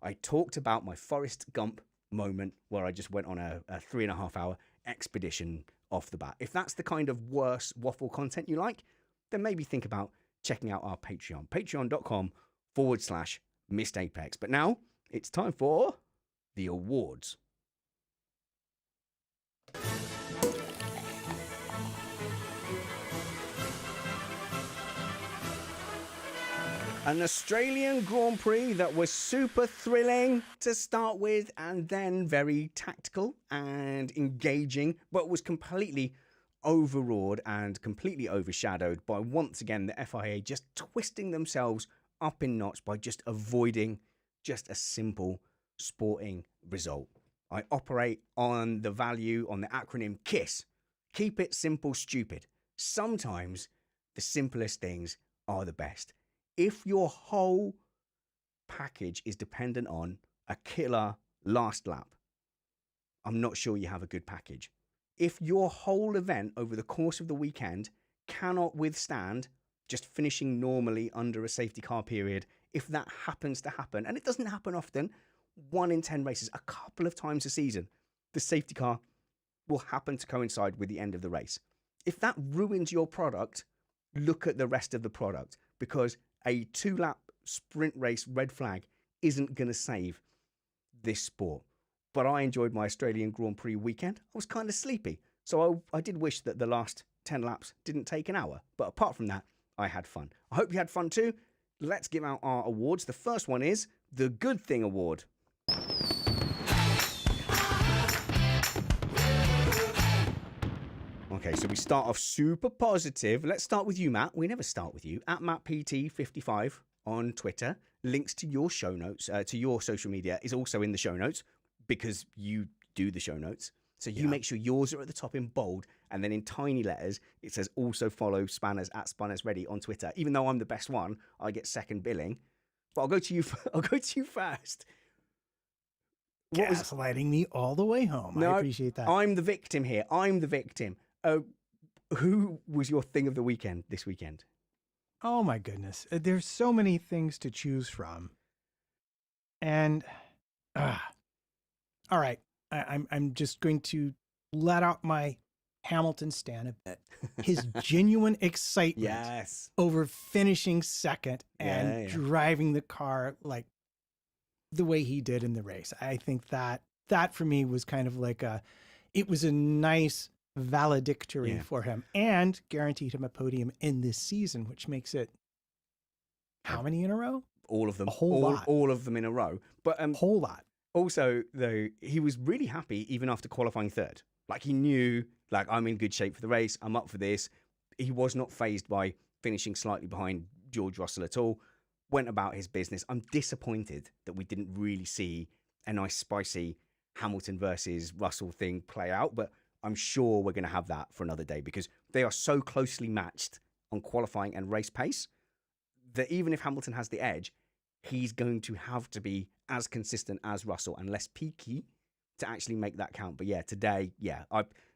I talked about my Forrest Gump moment where I just went on a 3.5-hour expedition off the bat. If that's the kind of worse waffle content you like, then maybe think about checking out our Patreon, patreon.com/missedapex. But now it's time for the awards. An Australian Grand Prix that was super thrilling to start with and then very tactical and engaging, but was completely overawed and completely overshadowed by, once again, the FIA just twisting themselves up in knots by just avoiding just a simple sporting result. I operate on the acronym KISS. Keep it simple, stupid. Sometimes the simplest things are the best. If your whole package is dependent on a killer last lap, I'm not sure you have a good package. If your whole event over the course of the weekend cannot withstand just finishing normally under a safety car period, if that happens to happen, and it doesn't happen often, 1 in 10 races, a couple of times a season, the safety car will happen to coincide with the end of the race. If that ruins your product, look at the rest of the product, because a 2-lap sprint race red flag isn't going to save this sport. But I enjoyed my Australian Grand Prix weekend. I was kind of sleepy, so I did wish that the last 10 laps didn't take an hour. But apart from that, I had fun. I hope you had fun too. Let's give out our awards. The first one is the Good Thing Award. Okay, so we start off super positive. Let's start with you, Matt. We never start with you. At MattPT55 on Twitter. Links to your show notes, to your social media is also in the show notes because you do the show notes. So you make sure yours are at the top in bold, and then in tiny letters it says also follow Spanners at SpannersReady on Twitter. Even though I'm the best one, I get second billing. But I'll go to you. I'll go to you first. Gaslighting me all the way home. No, I appreciate that. I'm the victim here. I'm the victim. Who was your thing of the weekend this weekend? Oh my goodness. There's so many things to choose from. And all right. I'm just going to let out my Hamilton stan a bit. His genuine excitement over finishing second and driving the car like the way he did in the race. I think that for me was kind of like it was a nice valedictory for him and guaranteed him a podium in this season, which makes it how many in a row? All of them. A whole lot. All of them in a row. But whole lot. Also, though, he was really happy even after qualifying third. Like, he knew, like, I'm in good shape for the race. I'm up for this. He was not fazed by finishing slightly behind George Russell at all. Went about his business. I'm disappointed that we didn't really see a nice, spicy Hamilton versus Russell thing play out. But I'm sure we're going to have that for another day because they are so closely matched on qualifying and race pace that even if Hamilton has the edge, he's going to have to be as consistent as Russell and less peaky to actually make that count. But yeah, today,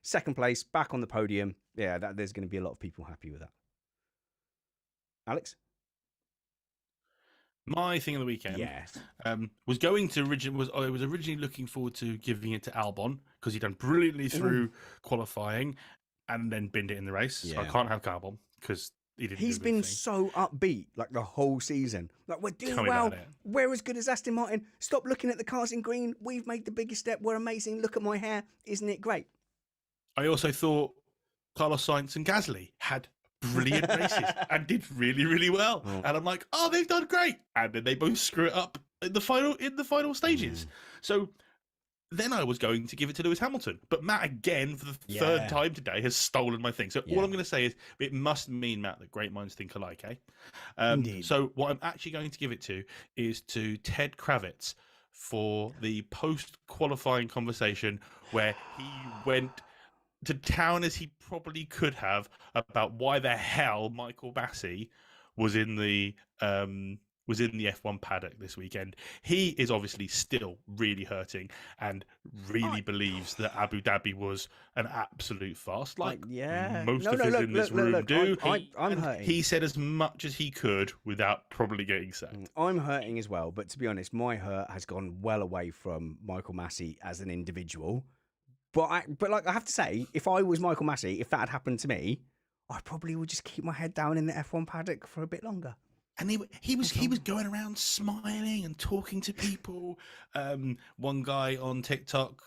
second place, back on the podium. Yeah, there's going to be a lot of people happy with that. Alex? My thing of the weekend was going to I was originally looking forward to giving it to Albon because he'd done brilliantly through qualifying and then binned it in the race. So I can't have Albon because he's been so upbeat like the whole season. Like, we're doing well. We're as good as Aston Martin. Stop looking at the cars in green. We've made the biggest step. We're amazing. Look at my hair. Isn't it great? I also thought Carlos Sainz and Gasly had brilliant races and did really, really well. And I'm like, oh, they've done great. And then they both screw it up in the final stages. So then I was going to give it to Lewis Hamilton, but Matt again for the third time today has stolen my thing. So all I'm going to say is it must mean, Matt, that great minds think alike, eh? Indeed. So what I'm actually going to give it to is to Ted Kravitz for the post-qualifying conversation where he went to town as he probably could have about why the hell Michael Massey was in the F1 paddock this weekend. He is obviously still really hurting and really believes that Abu Dhabi was an absolute farce, like most of us in this room do. I'm hurting. He said as much as he could without probably getting sacked. I'm hurting as well, but to be honest, my hurt has gone well away from Michael Massey as an individual. But I have to say, if I was Michael Massey, if that had happened to me, I probably would just keep my head down in the F1 paddock for a bit longer. And he was going around smiling and talking to people. One guy on TikTok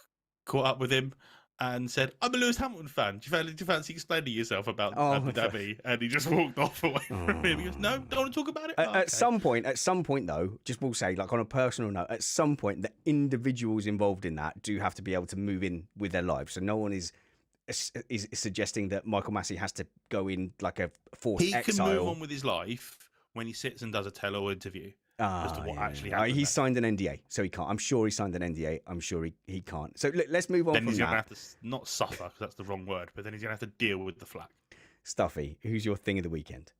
caught up with him and said, "I'm a Lewis Hamilton fan. Do you fancy explaining yourself about Abu Dhabi?" And he just walked off away from him. He goes, "No, don't want to talk about it." At some point though, just we'll say, like on a personal note, at some point the individuals involved in that do have to be able to move in with their lives. So no one is suggesting that Michael Massey has to go in like a forced exile. He can move on with his life when he sits and does a tell-all interview as to what actually happened. He signed an NDA, so he can't. I'm sure he signed an NDA. I'm sure he can't. So let's move on then from that. Then he's going to have to not suffer, because that's the wrong word, but then he's going to have to deal with the flack. Stuffy, who's your thing of the weekend?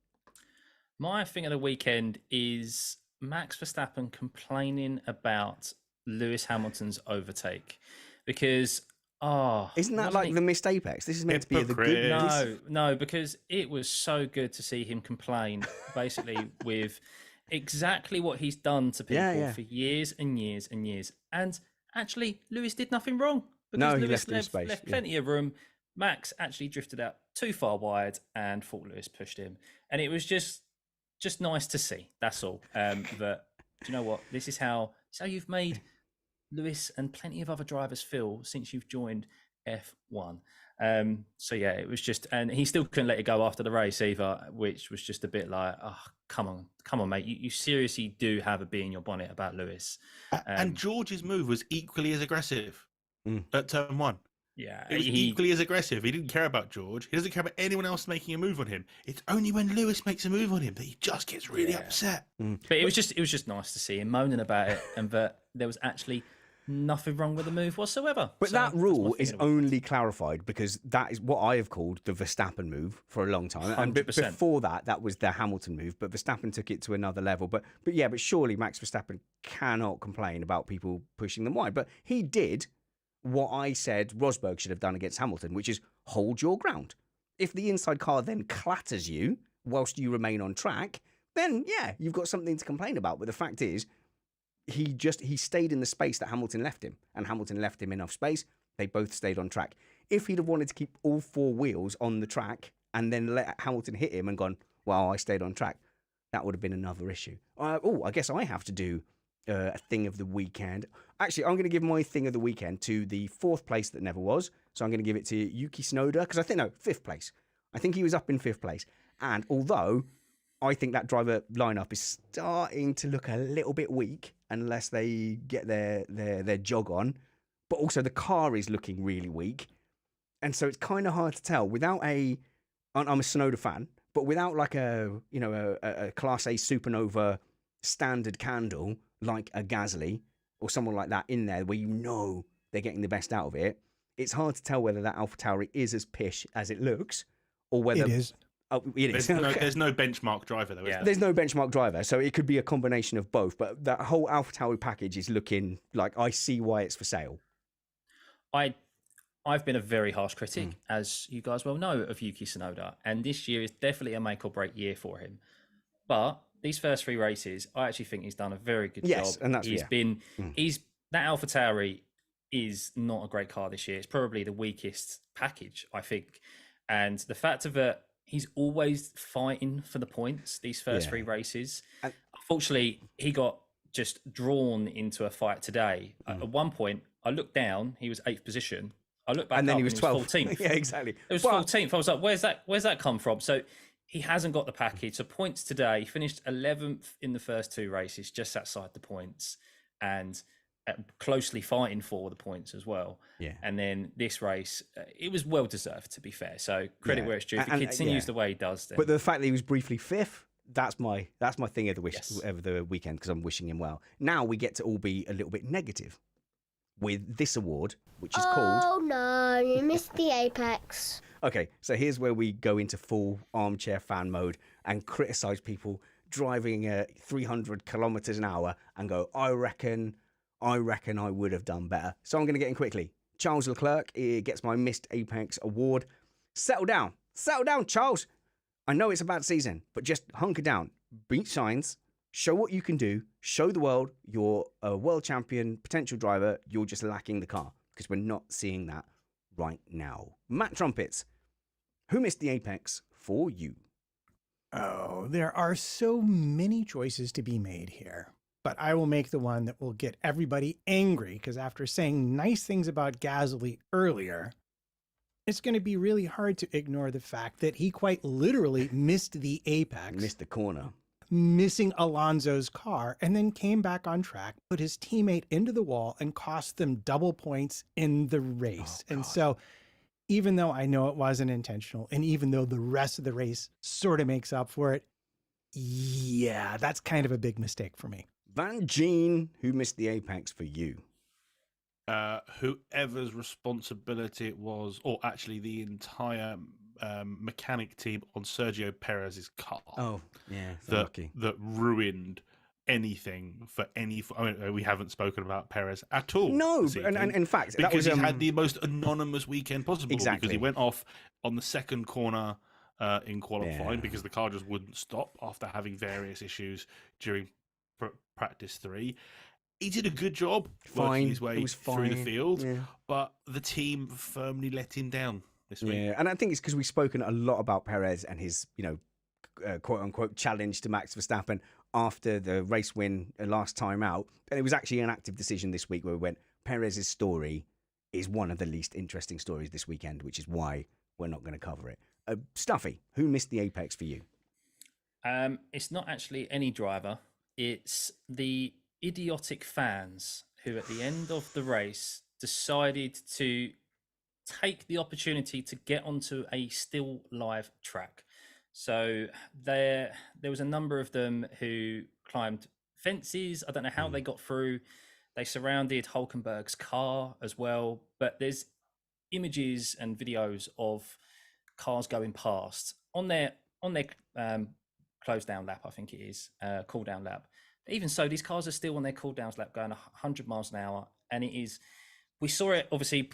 My thing of the weekend is Max Verstappen complaining about Lewis Hamilton's overtake. Because, isn't that like the missed apex? This is meant to be the good. No, because it was so good to see him complain, basically with exactly what he's done to people for years and years and years. And actually, Lewis did nothing wrong. Because Lewis left plenty of room. Max actually drifted out too far wide and thought Lewis pushed him. And it was just nice to see. That's all. That, do you know what? This is how you've made Lewis and plenty of other drivers feel since you've joined F1. So yeah, it was just, and he still couldn't let it go after the race either, which was just a bit like, oh, come on, mate. You seriously do have a bee in your bonnet about Lewis. And George's move was equally as aggressive at turn one. Yeah, It was equally as aggressive. He didn't care about George. He doesn't care about anyone else making a move on him. It's only when Lewis makes a move on him that he just gets really upset. But it was just nice to see him moaning about it, and that there was actually nothing wrong with the move whatsoever. But So that that's my rule thing is of the week. only clarified because that is what I have called the Verstappen move for a long time. And 100%. before that, that was the Hamilton move. But Verstappen took it to another level. But surely Max Verstappen cannot complain about people pushing them wide. But he did what I said Rosberg should have done against Hamilton, which is hold your ground. If the inside car then clatters you whilst you remain on track, then yeah, you've got something to complain about. But the fact is, he stayed in the space that Hamilton left him, and Hamilton left him enough space. They both stayed on track. If he'd have wanted to keep all four wheels on the track and then let Hamilton hit him and gone, well, I stayed on track, that would have been another issue. I guess I have to do a thing of the weekend. Actually, I'm going to give my thing of the weekend to the fourth place that never was. So I'm going to give it to Yuki Tsunoda because fifth place. I think he was up in fifth place. And although I think that driver lineup is starting to look a little bit weak unless they get their jog on, but also the car is looking really weak. And so it's kind of hard to tell without I'm a Tsunoda fan, but without like a Class A Supernova standard candle like a Gasly or someone like that in there where they're getting the best out of it, it's hard to tell whether that AlphaTauri is as pish as it looks or whether... It is. Oh, it is. There's no benchmark driver, though, is there? There's no benchmark driver, so it could be a combination of both, but that whole AlphaTauri package is looking like I see why it's for sale. I've been a very harsh critic, as you guys well know, of Yuki Tsunoda, and this year is definitely a make or break year for him. But these first three races, I actually think he's done a very good job. And that's that AlphaTauri is not a great car this year. It's probably the weakest package, I think, and the fact of it, he's always fighting for the points. These first three races, unfortunately, he got just drawn into a fight today. At one point, I looked down; he was 8th position. I looked back and then up, he was 12th. 14th. Yeah, exactly. It was 14th. I was like, where's that come from? So he hasn't got the package. So points today, he finished 11th in the first two races, just outside the points, and closely fighting for the points as well. Yeah. And then this race, it was well deserved, to be fair. So credit where it's due. If he continues the way he does, then... But the fact that he was briefly 5th, that's my thing of the weekend because I'm wishing him well. Now we get to all be a little bit negative with this award, which is called... Oh no, you missed the apex. Okay, so here's where we go into full armchair fan mode and criticize people driving at 300 kilometers an hour and go, I reckon I would have done better. So I'm going to get in quickly. Charles Leclerc gets my Missed Apex award. Settle down, Charles. I know it's a bad season, but just hunker down. Beat Sainz. Show what you can do. Show the world you're a world champion, potential driver. You're just lacking the car because we're not seeing that right now. Matt Trumpets, who missed the apex for you? Oh, there are so many choices to be made here. But I will make the one that will get everybody angry because after saying nice things about Gasly earlier, it's going to be really hard to ignore the fact that he quite literally missed the apex. Missed the corner. Missing Alonso's car and then came back on track, put his teammate into the wall and cost them double points in the race. And so even though I know it wasn't intentional and even though the rest of the race sort of makes up for it, yeah, that's kind of a big mistake for me. Vangeen, who missed the apex for you? Whoever's responsibility it was, or actually the entire mechanic team on Sergio Perez's car. Oh, yeah, that ruined anything for any. I mean, we haven't spoken about Perez at all. No, and in fact, because that was, he's had the most anonymous weekend possible. Exactly. Because he went off on the second corner in qualifying because the car just wouldn't stop after having various issues during practice 3. He did a good job working his way through the field, but the team firmly let him down this week. Yeah, and I think it's because we've spoken a lot about Perez and his, quote unquote challenge to Max Verstappen after the race win last time out. And it was actually an active decision this week where we went, Perez's story is one of the least interesting stories this weekend, which is why we're not going to cover it. Stuffey, who missed the apex for you? It's not actually any driver. It's the idiotic fans who at the end of the race decided to take the opportunity to get onto a still live track. So there was a number of them who climbed fences. I don't know how they got through. They surrounded Hulkenberg's car as well. But there's images and videos of cars going past on their close down lap, I think it is, cool down lap. Even so, these cars are still on their cool down lap going 100 miles an hour. And we saw it obviously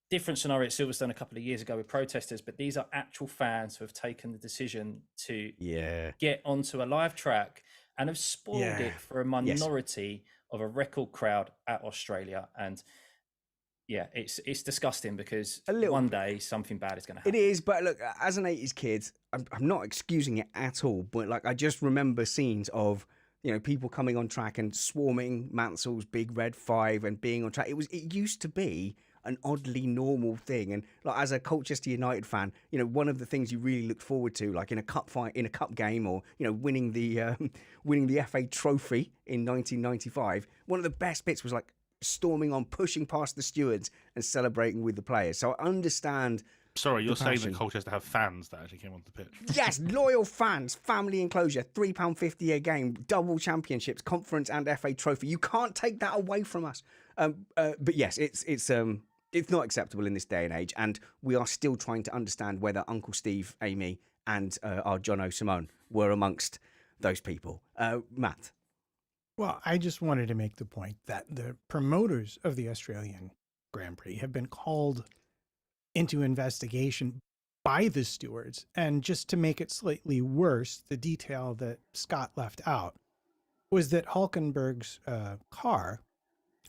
different scenario at Silverstone a couple of years ago with protesters, but these are actual fans who have taken the decision to get onto a live track and have spoiled it for a minority of a record crowd at Australia. And yeah, it's disgusting because one day something bad is going to happen. It is, but look, as an 80s kid, I'm not excusing it at all, but like I just remember scenes of, you know, people coming on track and swarming Mansell's big red 5 and being on track. It used to be an oddly normal thing, and like as a Colchester United fan, you know, one of the things you really looked forward to, like in a cup fight, in a cup game, or you know, winning the FA Trophy in 1995, one of the best bits was like storming on, pushing past the stewards and celebrating with the players. So I understand. Sorry, you're saying that Colchester have fans that actually came onto the pitch? Yes, loyal fans, family enclosure, £3.50 a game, double championships, conference and FA Trophy. You can't take that away from us. But yes, it's not acceptable in this day and age, and we are still trying to understand whether Uncle Steve, Amy, and our Jono Simone were amongst those people. Matt? Well, I just wanted to make the point that the promoters of the Australian Grand Prix have been called into investigation by the stewards. And just to make it slightly worse, the detail that Scott left out was that Hulkenberg's car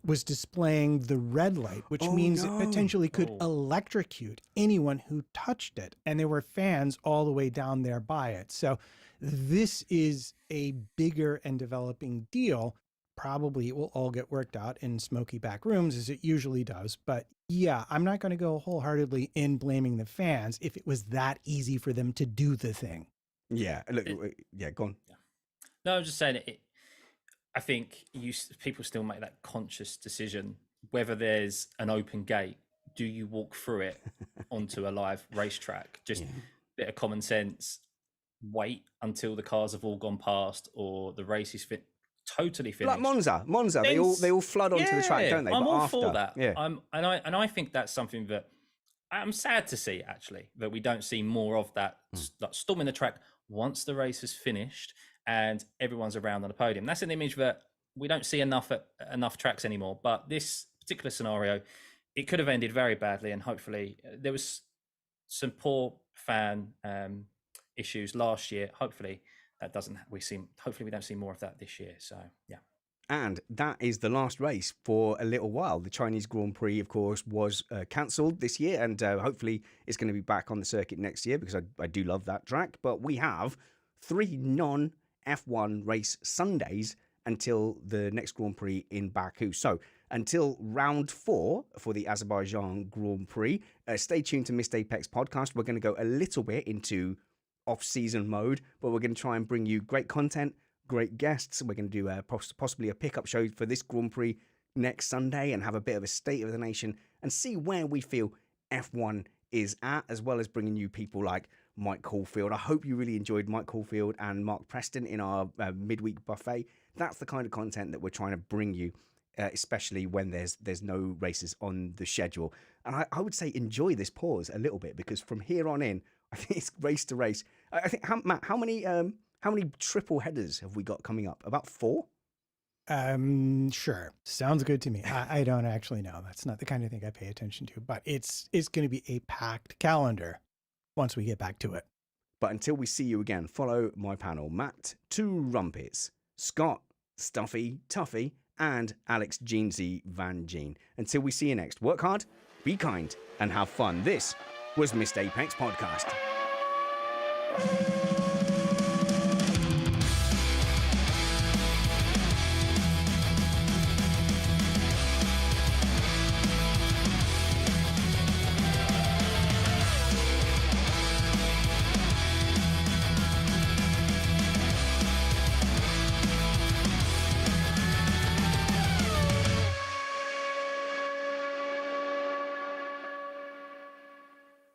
was displaying the red light, which means it potentially could electrocute anyone who touched it. And there were fans all the way down there by it. So this is a bigger and developing deal. Probably it will all get worked out in smoky back rooms, as it usually does. But yeah, I'm not going to go wholeheartedly in blaming the fans if it was that easy for them to do the thing. Yeah, look, go on. Yeah. No, I'm just saying I think people still make that conscious decision whether there's an open gate. Do you walk through it onto a live racetrack? Just bit of common sense. Wait until the cars have all gone past or the race is totally finished. Like Monza, they all flood onto the track, don't they? I'm but all after, for that. Yeah. And I think that's something that I'm sad to see, actually, that we don't see more of that, like storming the track once the race is finished and everyone's around on the podium. That's an image that we don't see enough at enough tracks anymore. But this particular scenario, it could have ended very badly, and hopefully there was some poor fan issues last year. Hopefully we don't see more of that this year. So yeah. And that is the last race for a little while. The Chinese Grand Prix, of course, was cancelled this year, and hopefully it's going to be back on the circuit next year because I do love that track. But we have 3 non-F1 race Sundays until the next Grand Prix in Baku. So until round 4 for the Azerbaijan Grand Prix, stay tuned to Missed Apex podcast. We're going to go a little bit into off-season mode, but we're going to try and bring you great content, great guests. We're going to do possibly a pickup show for this Grand Prix next Sunday and have a bit of a state of the nation and see where we feel F1 is at, as well as bringing you people like Mike Caulfield. I hope you really enjoyed Mike Caulfield and Mark Preston in our midweek buffet. That's the kind of content that we're trying to bring you, especially when there's no races on the schedule. And I would say enjoy this pause a little bit, because from here on in, I think it's race to race. I think, Matt, how many triple headers have we got coming up? About 4? Sure. Sounds good to me. I don't actually know. That's not the kind of thing I pay attention to, but it's going to be a packed calendar once we get back to it. But until we see you again, follow my panel, Matt, Trumpets, Scott, Stuffeyy, Tuffey, and Alex Jeansy Vangeen. Until we see you next, work hard, be kind, and have fun. This was Missed Apex Podcast.